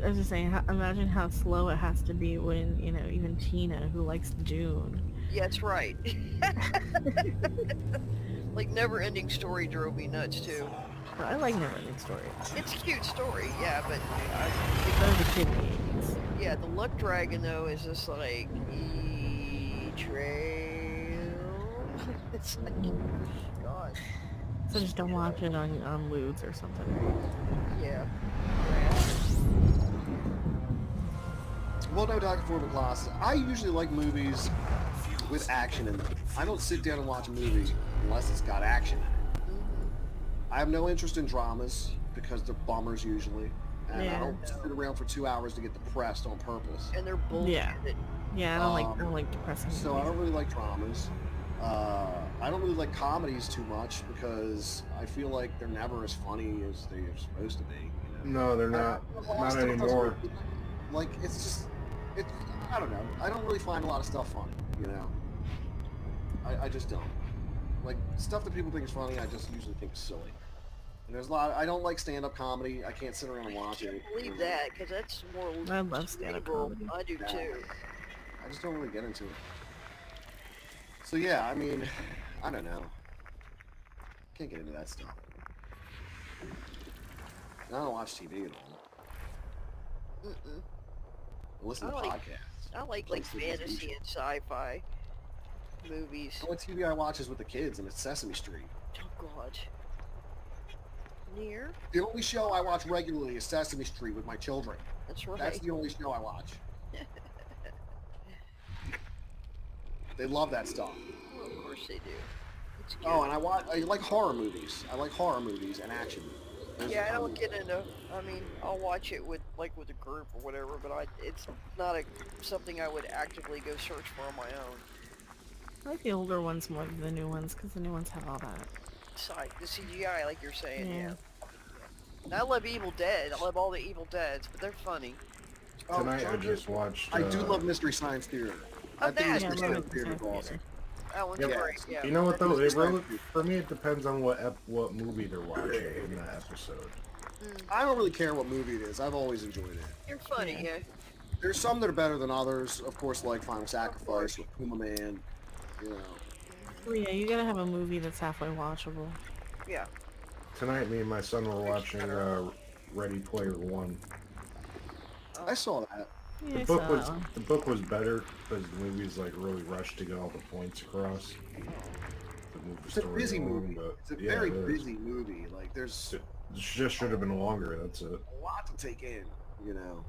I was just saying, imagine how slow it has to be when, you know, even Tina, who likes Dune. Yeah, that's right. Like Never-Ending Story drove me nuts too. But I like Neverending Story. It's a cute story, yeah, but That was a kid games. yeah, the Luck Dragon though is just like trail. It's like, God, So just don't watch it on Ludes or something. yeah. Well, no, Dr. Forman Class. I usually like movies with action in them. I don't sit down and watch a movie unless it's got action in it. I have no interest in dramas because they're bummers usually. And I Yeah. don't sit around for 2 hours to get depressed on purpose. And they're bullshit. Yeah. Yeah, I don't like depressing So I movies. don't really like dramas. I don't really like comedies too much because I feel like they're never as funny as they're supposed to be. You know? No, they're not. A lot of Not stuff doesn't anymore. really- Like I don't know. I don't really find a lot of stuff funny. You know, I just don't. Like stuff that people think is funny, I just usually think is silly. There's a lot. I don't like stand-up comedy. I can't sit around and watch it. Believe that, because that's more I love stand-up cerebral. comedy. I do too. I just don't really get into it. So yeah, I mean, I don't know. Can't get into that stuff. I don't watch TV at all. Mm-mm. I listen to I like- podcasts. I like Like TV fantasy and sci-fi movies. The only TV I watch is with the kids, and it's Sesame Street. Oh God. Near? The only show I watch regularly is Sesame Street with my children. That's right. That's the only show I watch. They love that stuff. Well, of course they do. It's good. Oh, and I like horror movies. I like horror movies and action. Those Yeah, are I fun. don't get into. I mean, I'll watch it with a group or whatever, but it's not something I would actively go search for on my own. I like the older ones more than the new ones, because the new ones have all that. Side the CGI, like you're saying. Yeah. Yeah. And I love Evil Dead. I love all the Evil Deads, but they're funny. Oh, Tonight I John, just watched. I do love Mystery Science Theater. Oh, I think that- Yeah, I Mystery love Science it. Theater is awesome. That one's Yeah. great. Yeah. You know what though? It Mystery really, Science Theater. for me, it depends on what movie they're watching in that episode. I don't really care what movie it is. I've always enjoyed it. You're funny, yeah. There's some that are better than others. Of course, like Final Sacrifice with Puma Man. You know. Well, yeah, you gotta have a movie that's halfway watchable. Yeah. Tonight, me and my son were watching Ready Player One. I saw that. Yeah, The I book saw was that one. the book was better because the movie's like really rushed to get all the points across. To move the It's a story busy along, movie. but It's a yeah, very it is. busy movie. Like there's It just should have been longer. That's it. a lot to take in. You know.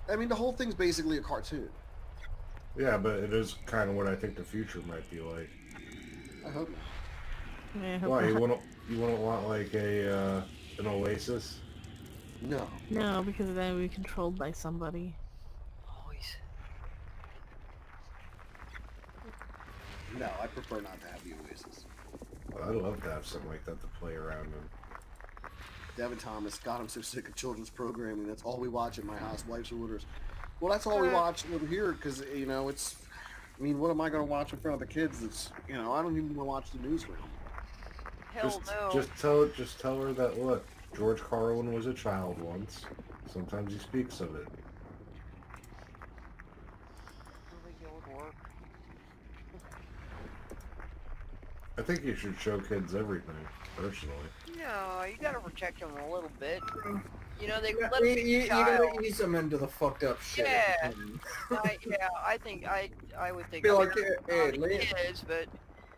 I mean, the whole thing's basically a cartoon. Yeah, but it is kind of what I think the future might be like. I hope not. Yeah, I hope Why not. you wouldn't want like a an Oasis? No. No, because then we'd be controlled by somebody. Always. No, I prefer not to have the Oasis. I'd love to have something like that to play around in. Devin Thomas, God, I'm so sick of children's programming. That's all we watch at my house, wife's orders. Well, that's all we watch over here because, you know, it's... I mean, what am I going to watch in front of the kids? It's, you know, I don't even want to watch the newsroom. Hell no. Just tell her that look, George Carlin was a child once. Sometimes he speaks of it. I think it would work. I think you should show kids everything, personally. No, you gotta protect them a little bit. You know, they Yeah, let them you, be you a child. gotta ease them into the fucked up shit. Yeah. I think I would think Feel I'm like, very hey, proud of Liam- kids, but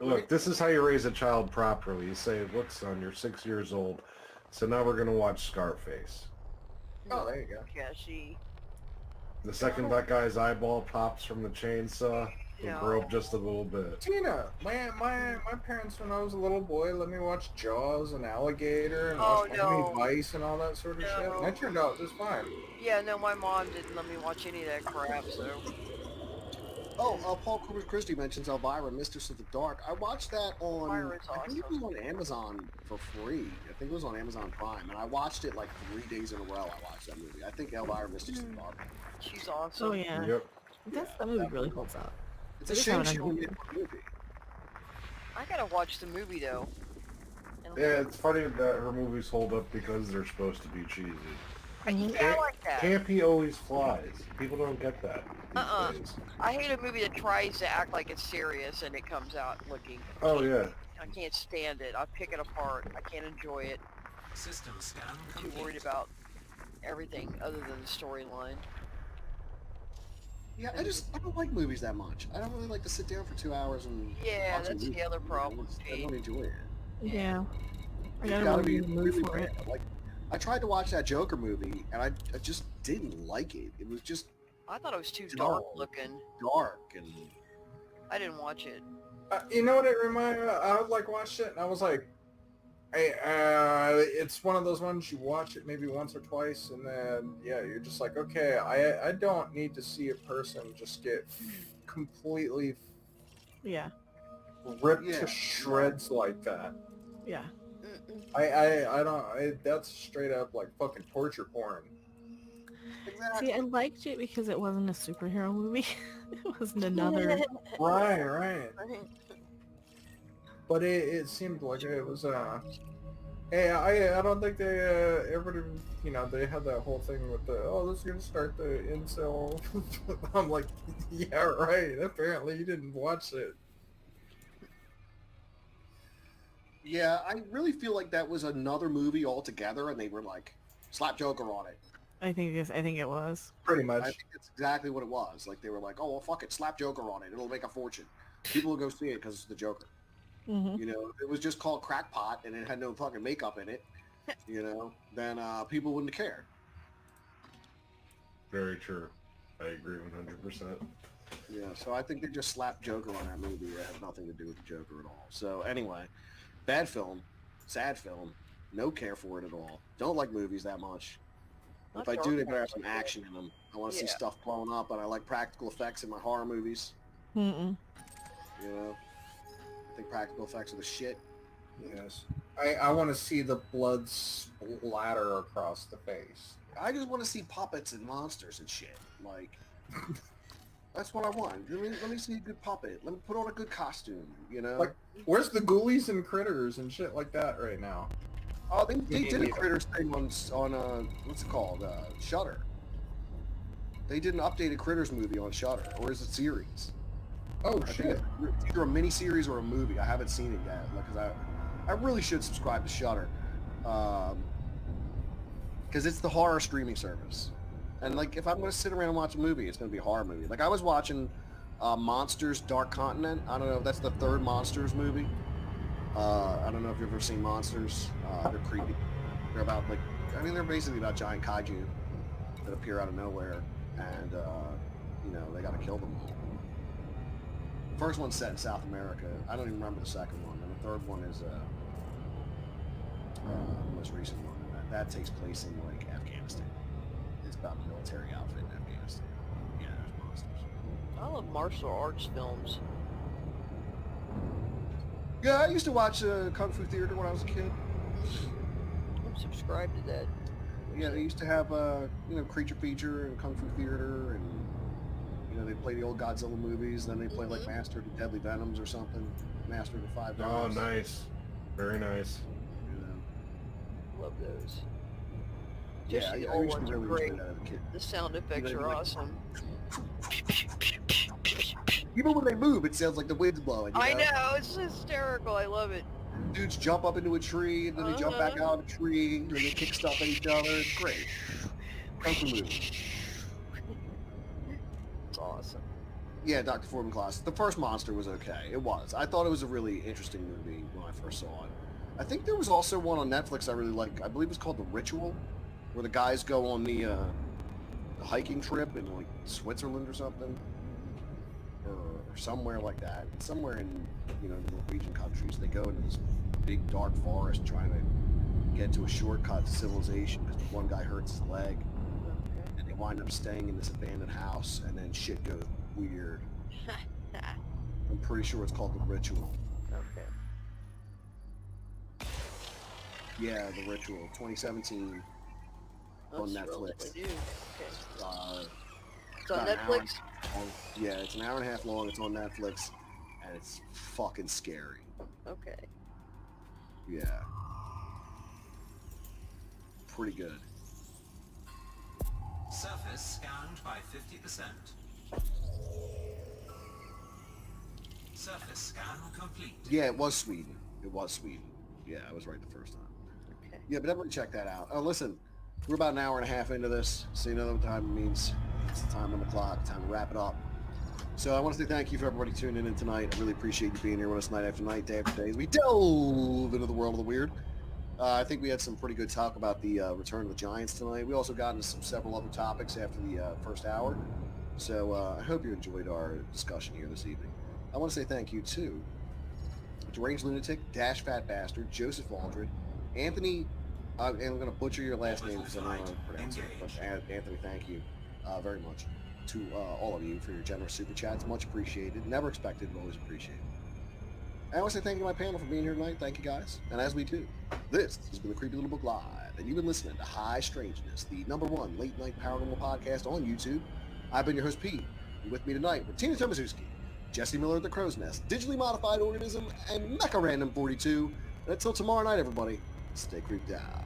Look, this is how you raise a child properly. You say, look, son, you're 6 years old, so now we're going to watch Scarface. Oh, there you go. yeah, she. The second that guy's eyeball pops from the chainsaw, he'll grow up just a little bit. Tina, my parents when I was a little boy let me watch Jaws and Alligator and Oh, watch no. Miami Vice and all that sort of shit. And that turned out just fine. Yeah, no, my mom didn't let me watch any of that crap. So Oh, Paul Christie mentions Elvira, Mistress of the Dark. I watched that on, Elvira's I think it awesome. was on Amazon for free. I think it was on Amazon Prime, and I watched it like 3 days in a row. I watched that movie. I think Elvira, Mistress of the Dark. she's awesome. Oh yeah, Yep. that movie really holds up. It's I a just shame haven't she done didn't it. get the movie. I gotta watch the movie though. And- Yeah, it's funny that her movies hold up because they're supposed to be cheesy. Yeah, I like that. Campy always flies. People don't get that these days. I hate a movie that tries to act like it's serious and it comes out looking. Oh, yeah. I can't stand it. I pick it apart. I can't enjoy it. System scan I'm too complete. worried about everything other than the storyline. Yeah, I don't like movies that much. I don't really like to sit down for 2 hours and Yeah, watch a that's movie. the other problem. I don't enjoy it. Yeah, I It's gotta gotta really be be in the mood really for it. bad. Like, I tried to watch that Joker movie, and I just didn't like it. It was just I thought it was too Dull. dark looking. dark and I didn't watch it. You know what it reminded me of? I like watched it and I was like, hey, it's one of those ones you watch it maybe once or twice and then, yeah, you're just like, okay, I don't need to see a person just get completely Yeah, ripped Yeah. to shreds like that. yeah. Mm-mm. I don't, that's straight up like fucking torture porn. exactly. See, I liked it because it wasn't a superhero movie. It wasn't another. Right. But it seemed like it was Hey, I don't think they everybody, you know, they had that whole thing with the, oh, this is gonna start the incel. I'm like, yeah, right. Apparently you didn't watch it. Yeah, I really feel like that was another movie altogether, and they were like, slap Joker on it. I think it was. Pretty I much. think that's exactly what it was. Like, they were like, oh, well, fuck it, slap Joker on it. It'll make a fortune. People will go see it because it's the Joker. Mm-hmm. You know, if it was just called Crackpot and it had no fucking makeup in it, you know, then people wouldn't care. Very true. I agree 100%. Yeah, so I think they just slapped Joker on that movie. It had nothing to do with the Joker at all. So anyway, bad film, sad film, no care for it at all. Don't like movies that much. If I do, they better have some action in them. I want to see stuff blowing up, and I like practical effects in my horror movies. Mm-mm. You know, I think practical effects are the shit. Yes. I want to see the blood splatter across the face. I just want to see puppets and monsters and shit. Like, that's what I want. Let me see a good puppet. Let me put on a good costume, you know? Like, where's the ghoulies and critters and shit like that right now? Oh, they did a Critters thing on what's it called? Shudder. They did an updated Critters movie on Shudder, or is it series? Oh, I think shit. it's either a mini-series or a movie. I haven't seen it yet, because I really should subscribe to Shudder. Because it's the horror streaming service. And, like, if I'm going to sit around and watch a movie, it's going to be a horror movie. Like, I was watching Monsters Dark Continent. I don't know if that's the third Monsters movie. I don't know if you've ever seen Monsters. They're creepy. They're about, like, I mean, they're basically about giant kaiju that appear out of nowhere. And, you know, they got to kill them all. The first one's set in South America. I don't even remember the second one. And the third one is the most recent one. And that takes place in, like, Afghanistan. It's about a military outfit in Afghanistan. Yeah, there's monsters. I love martial arts films. Yeah, I used to watch Kung Fu Theater when I was a kid. I'm subscribed to that. Yeah, they used to have, you know, Creature Feature and Kung Fu Theater, and, you know, they play the old Godzilla movies, then they play, like, Master of the Deadly Venoms or something. Master of the Five Oh, Venoms. nice. Very nice. You know. Love those. Yeah, Just the I old used to ones are really great. enjoy that as a kid. The sound effects Even are like- awesome. Even when they move, it sounds like the wind's blowing. You know? I know, it's hysterical. I love it. Dudes jump up into a tree, and then they jump back out of a tree, and they kick stuff at each other. It's great. Kung Fu movie. It's awesome. Yeah, Dr. Foreman class. The first Monster was okay. It was. I thought it was a really interesting movie when I first saw it. I think there was also one on Netflix I really liked. I believe it's called The Ritual, where the guys go on the hiking trip in, like, Switzerland or something. Or somewhere like that. Somewhere in, you know, the Norwegian countries. They go into this big dark forest trying to get to a shortcut to civilization because one guy hurts his leg. And they wind up staying in this abandoned house, and then shit goes weird. I'm pretty sure it's called The Ritual. Okay. Yeah, The Ritual, 2017. On That's Netflix. relatively new. Okay. It's on about an hour Netflix? Yeah, it's an hour and a half long. It's on Netflix, and it's fucking scary. Okay. Yeah. Pretty good. Surface scanned by 50%. Surface scan complete. Yeah, it was Sweden. It was Sweden. Yeah, I was right the first time. Okay. Yeah, but definitely check that out. Oh, listen, we're about an hour and a half into this, so you know what time it means. It's the time on the clock, time to wrap it up. So I want to say thank you for everybody tuning in tonight. I really appreciate you being here with us night after night, day after day, as we delve into the world of the weird. I think we had some pretty good talk about the return of the Giants tonight. We also got into several other topics after the first hour. So I hope you enjoyed our discussion here this evening. I want to say thank you to Deranged Lunatic, Dash Fat Bastard, Joseph Aldred, Anthony, and I'm going to butcher your last name because I don't know how to pronounce it, but Anthony, thank you very much to all of you for your generous super chats. Much appreciated. Never expected, but always appreciated. I want to say thank you to my panel for being here tonight. Thank you, guys. And as we do, this has been the Creepy Little Book Live, and you've been listening to High Strangeness, the #1 late-night paranormal podcast on YouTube. I've been your host, Pete. And with me tonight were Tina Tomaszewski, Jesse Miller at the Crow's Nest, Digitally Modified Organism, and Mecha Random 42. And until tomorrow night, everybody, Stay creeped out.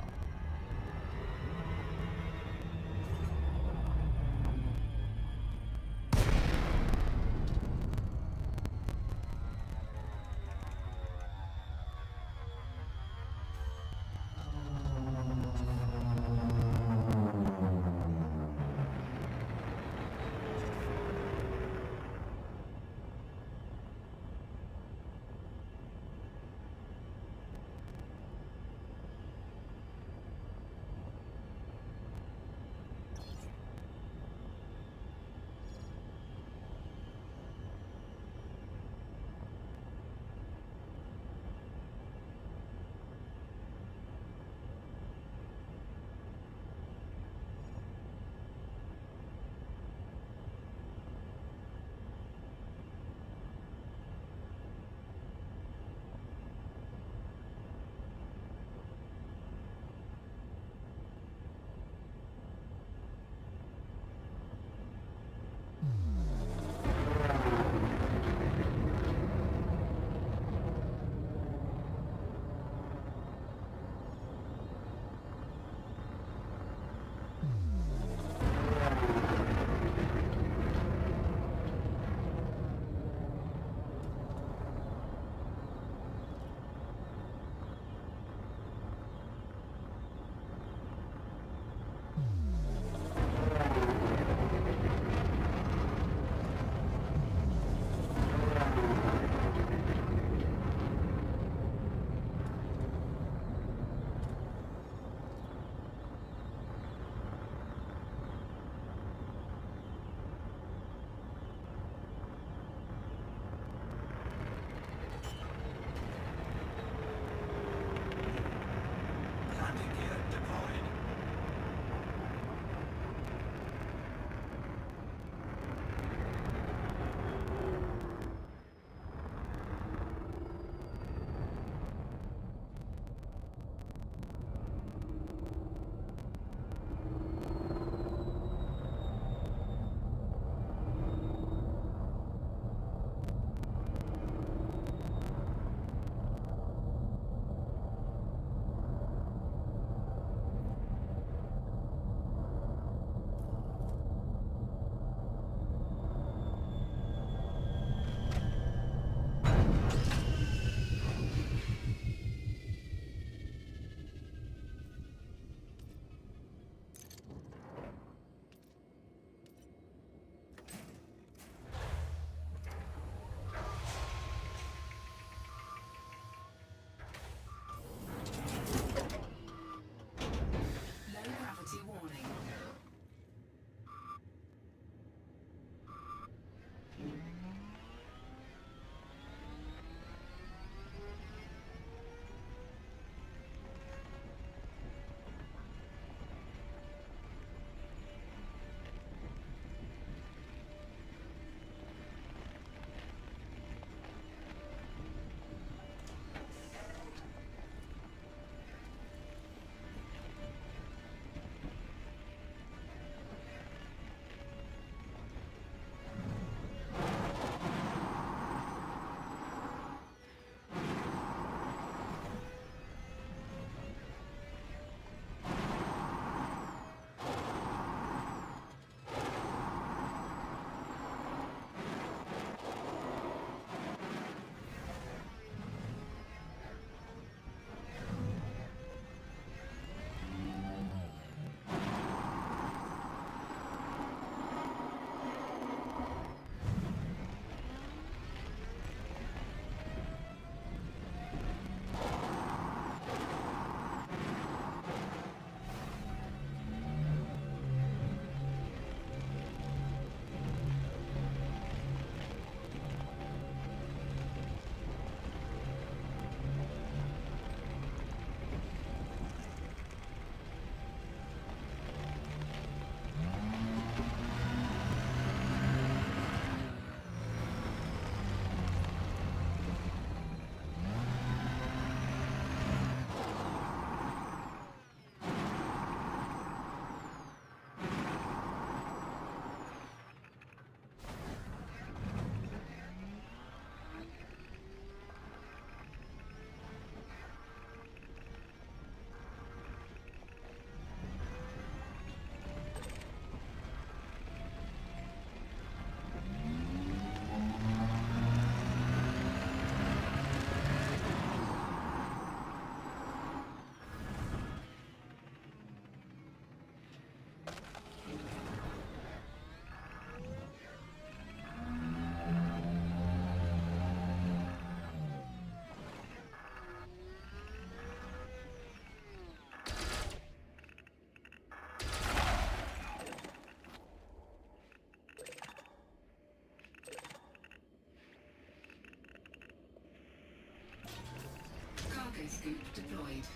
scoop deployed.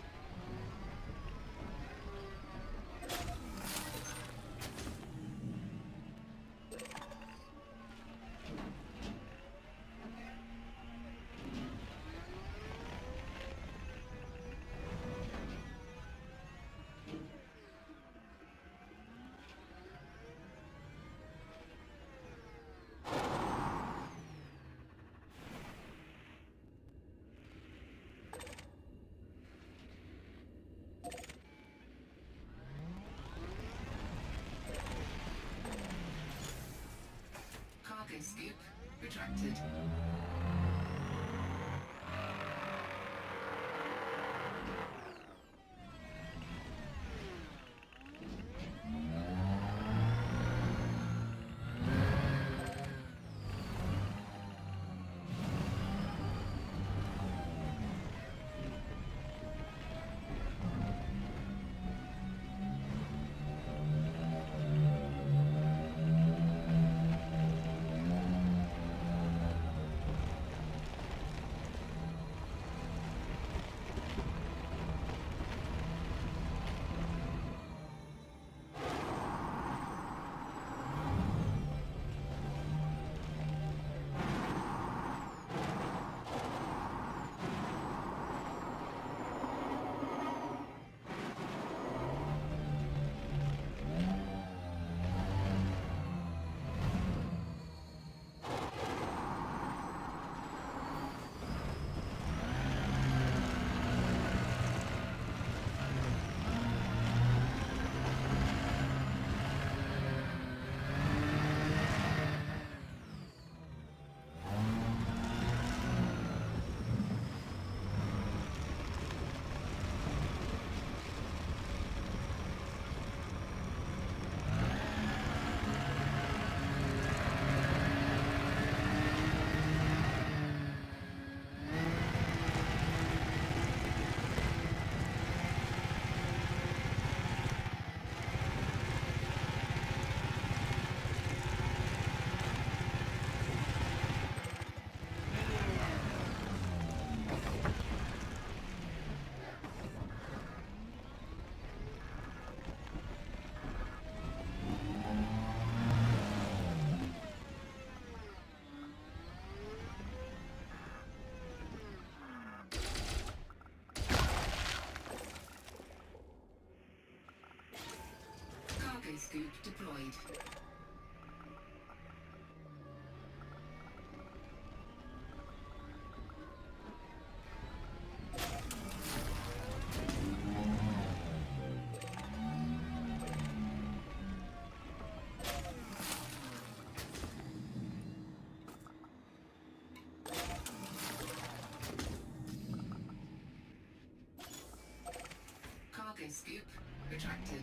Cargo scoop retracted. Cargo scoop deployed. Cargo scoop retracted.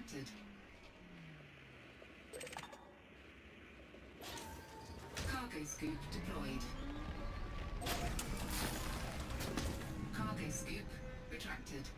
Retracted. Cargo scoop deployed. Cargo scoop retracted.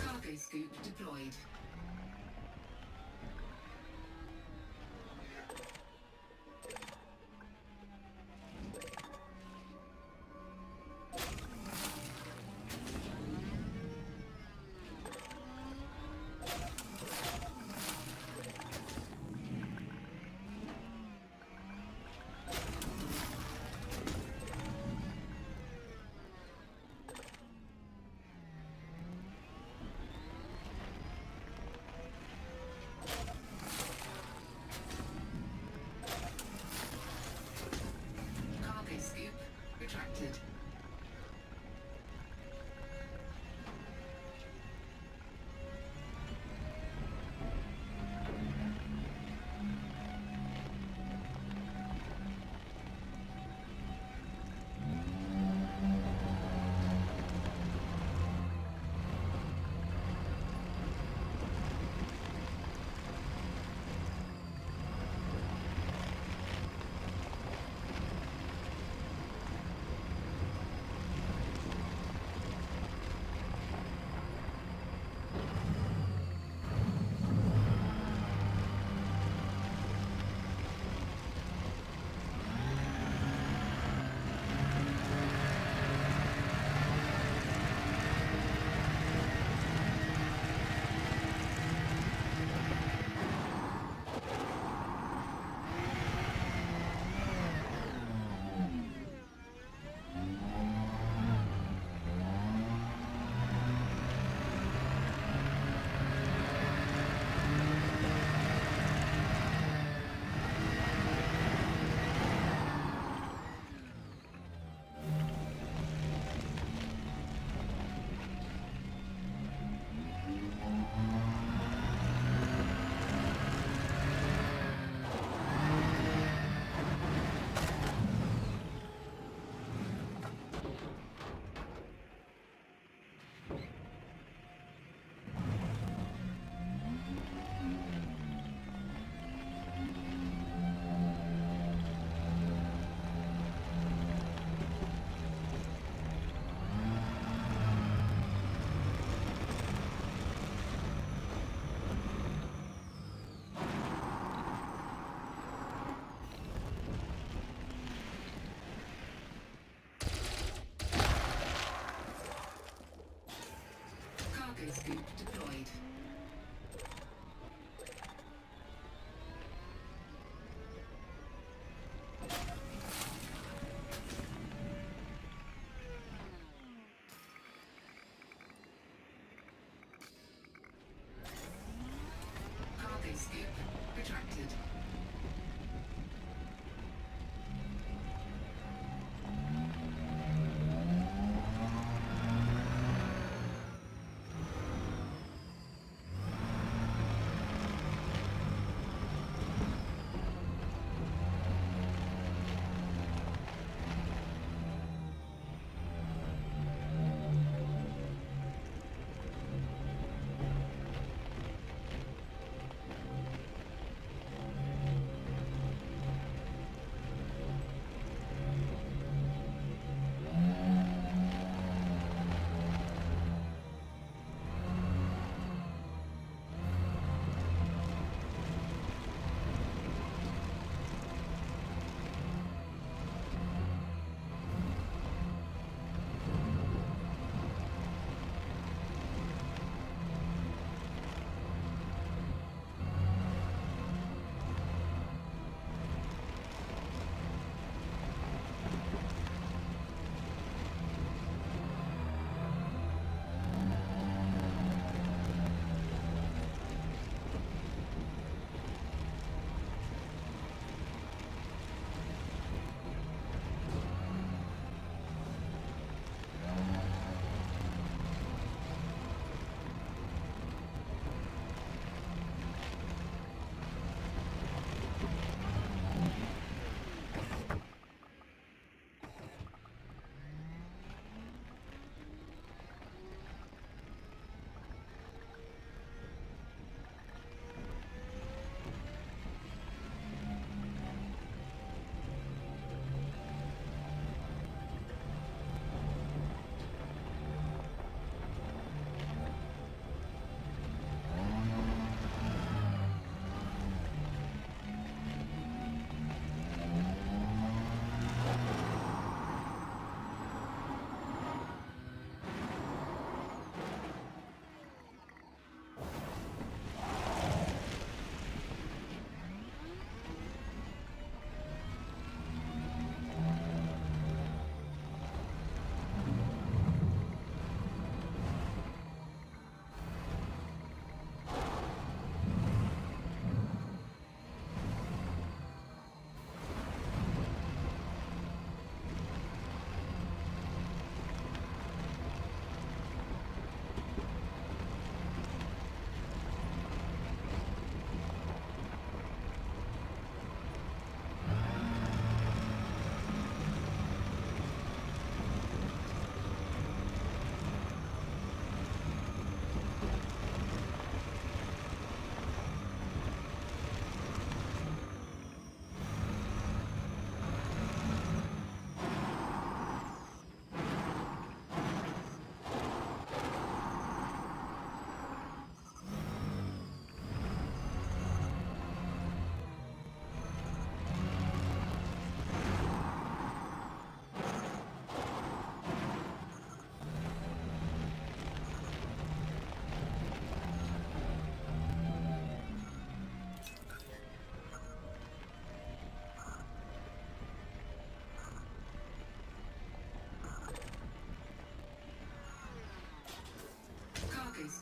Cargo scoop deployed.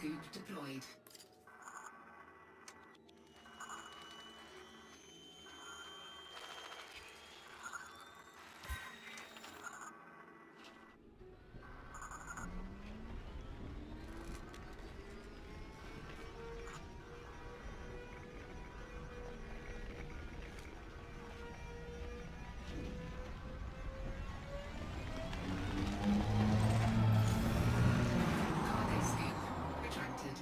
scoop deployed. Cargo scoop retracted.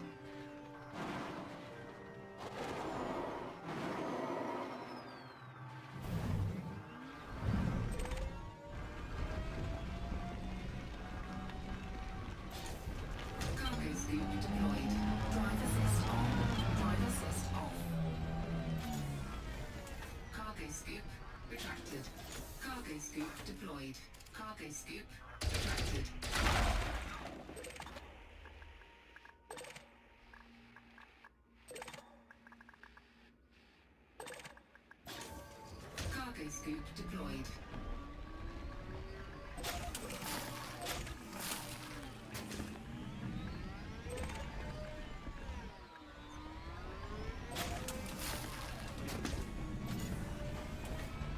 Cargo scoop deployed. Drive assist on. Drive assist off. Cargo scoop retracted. Cargo scoop deployed. Cargo scoop retracted. Cargo scoop deployed.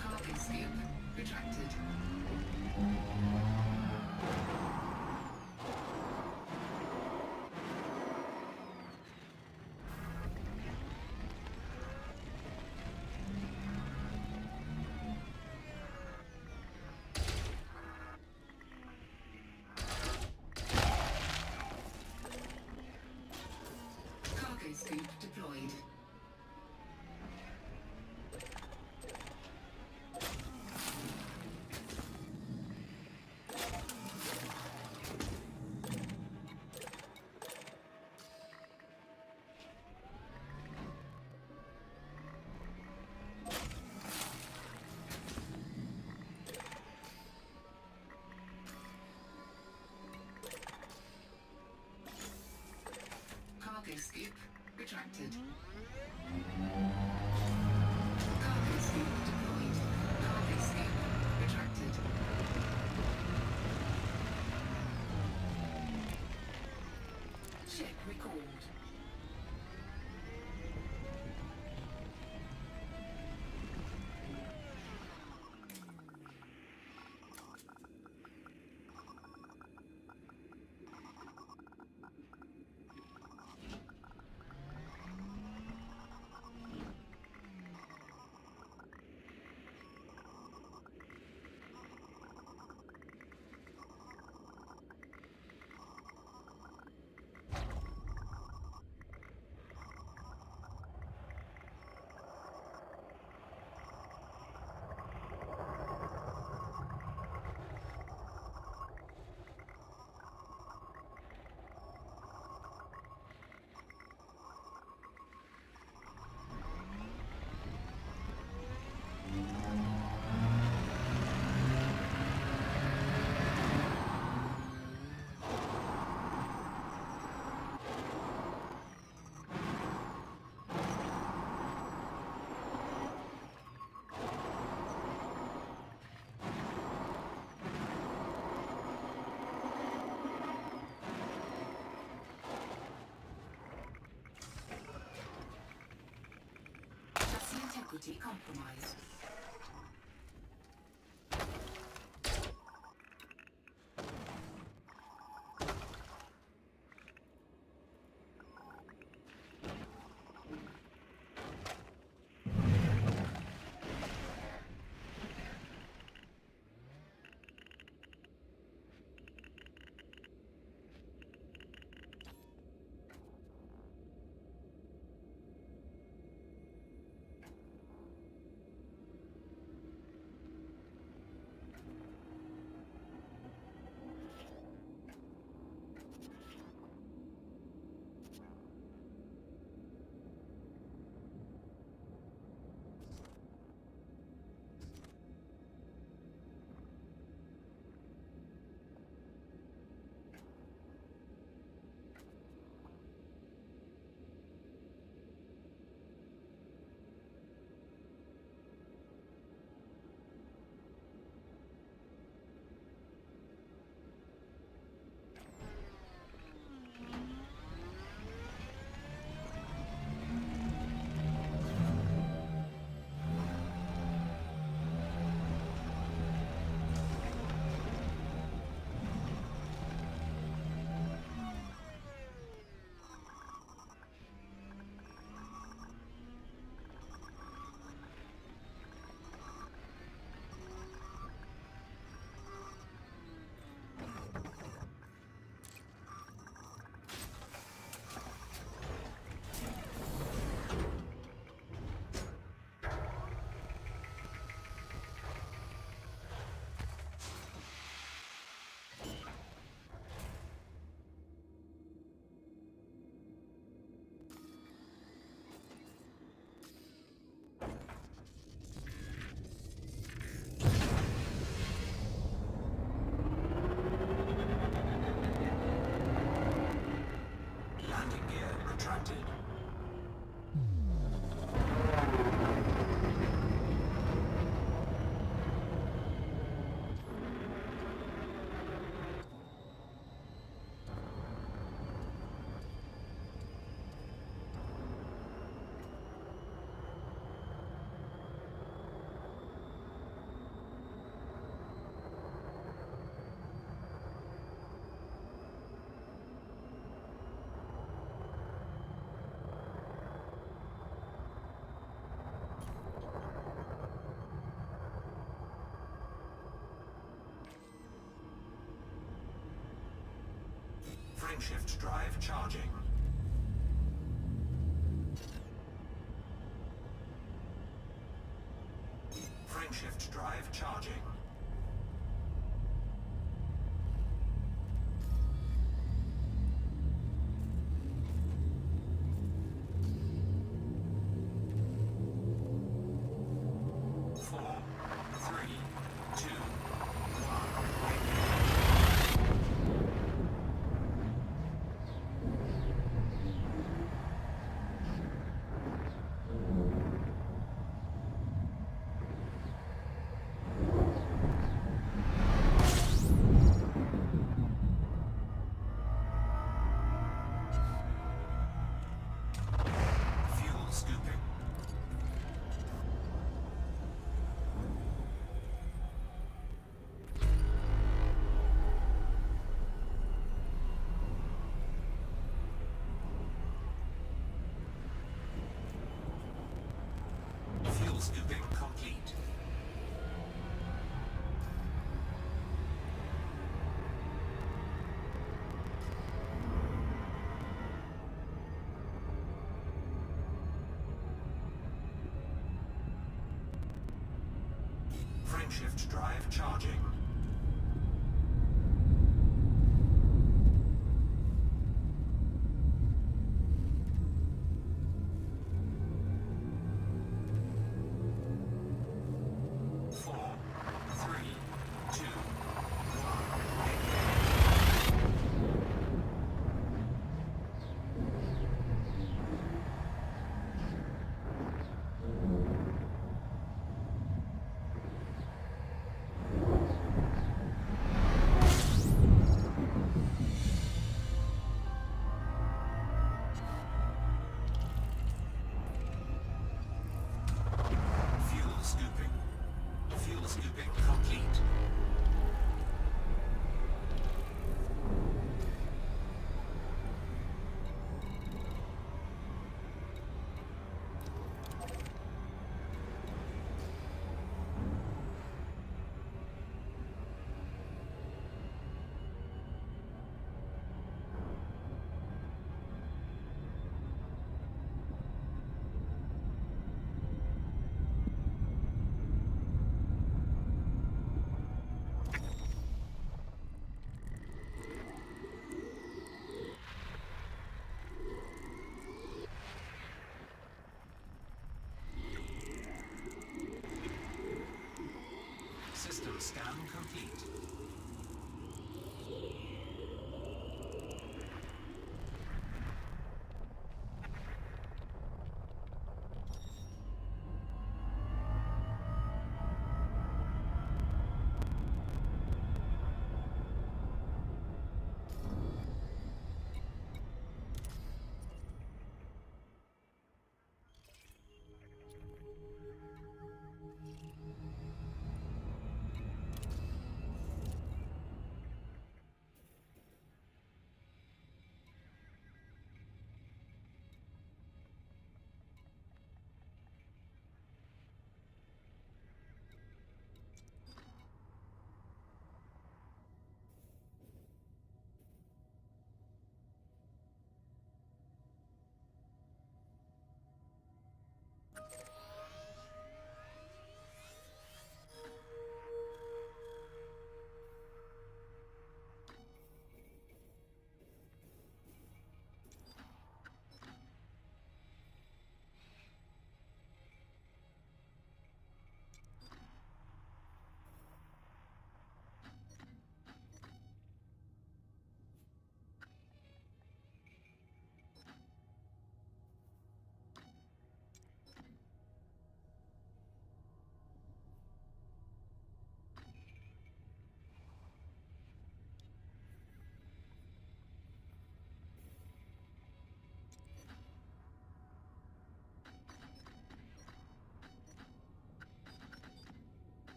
Cargo scoop retracted. Cargo scoop deployed. Cargo scoop retracted. Cargo scoop deployed. Cargo scoop retracted. Ship recalled. Chassis integrity compromised. Frameshift drive charging. Frameshift drive charging. Four, three, two, fuel scooping. Fuel scooping complete. Frameshift drive charging. Four, three, two,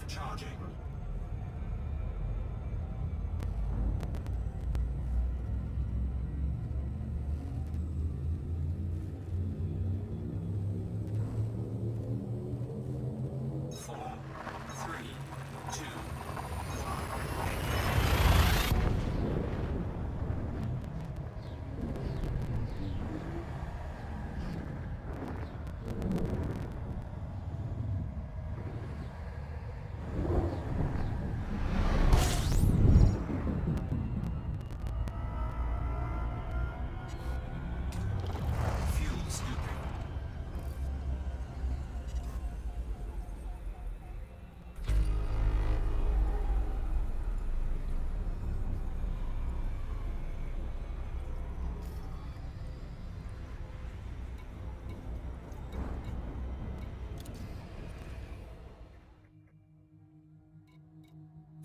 drive charging. Four, three, two, fuel scooping.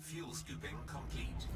Fuel scooping complete.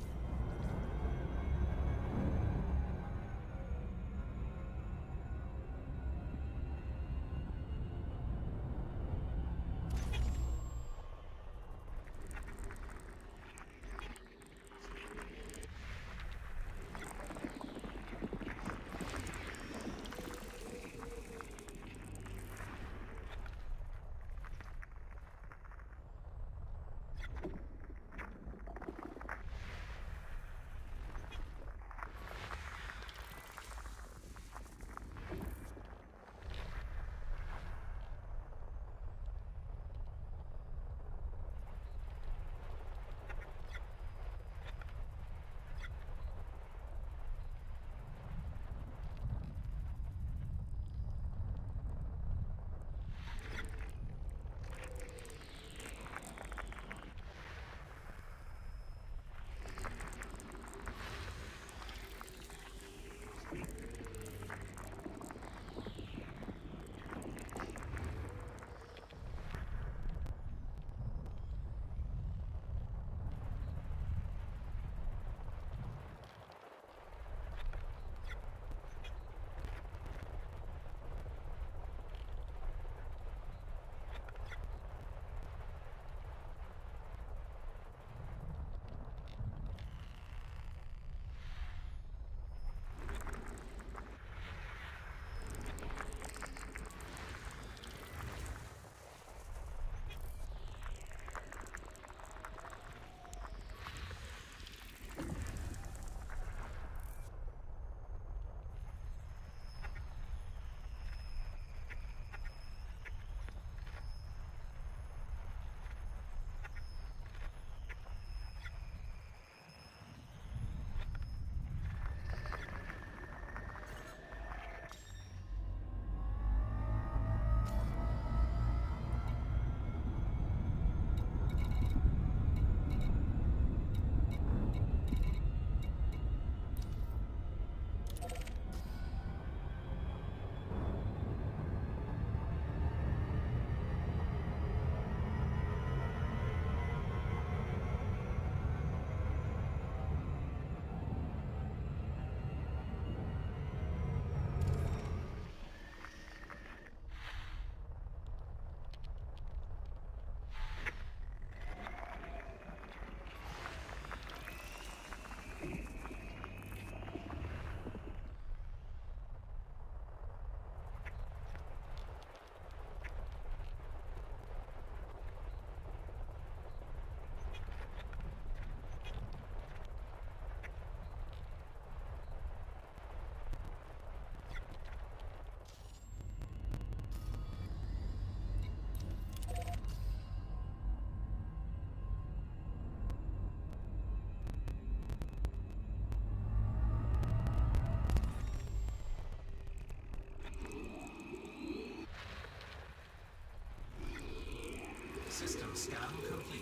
System scan complete.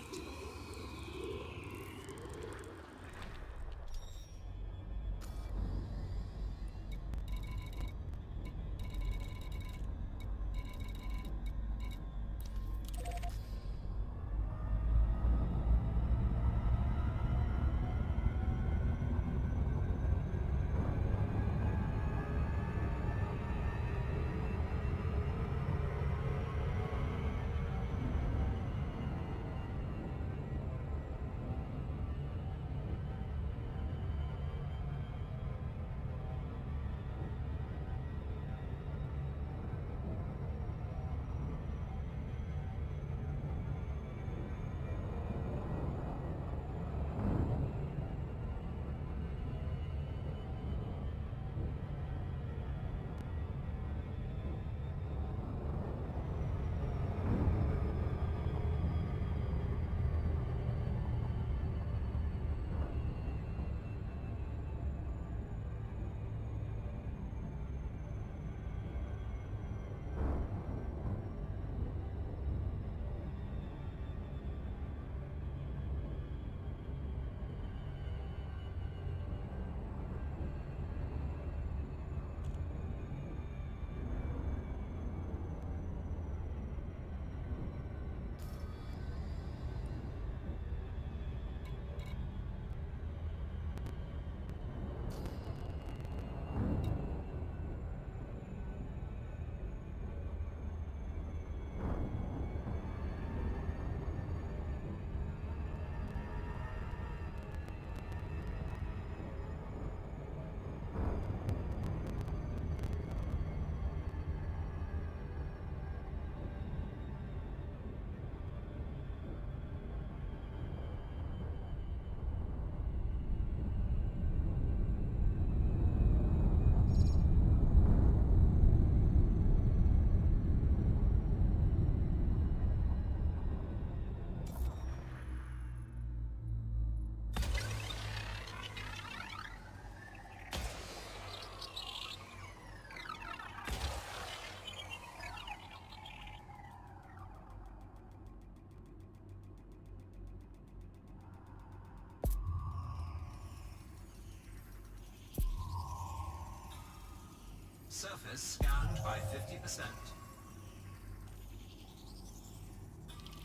Surface scanned by 50%.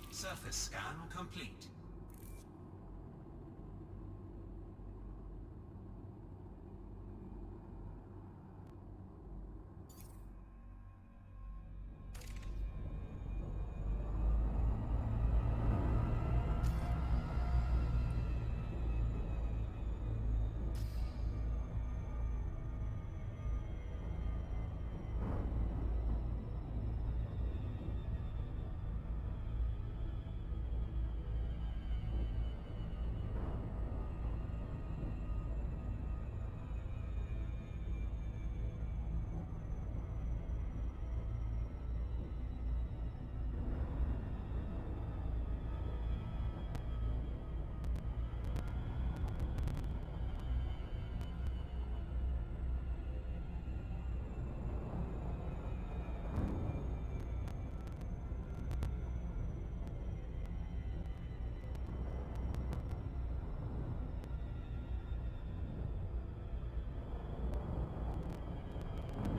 Surface scan complete.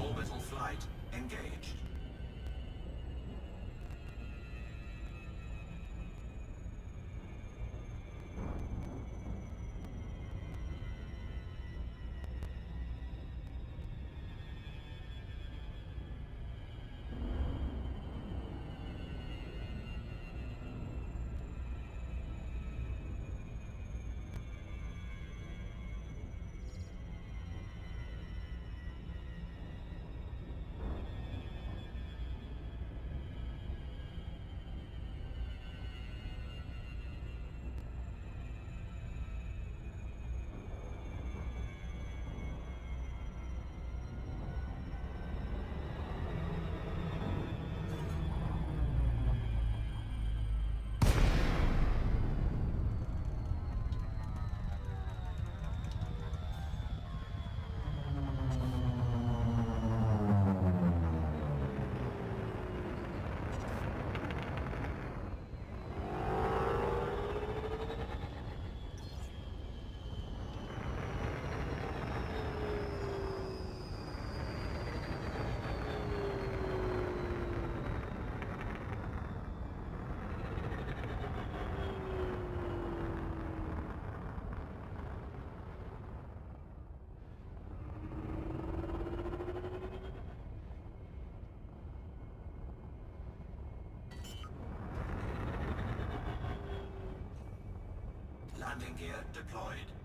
Orbital flight engaged. Landing gear deployed.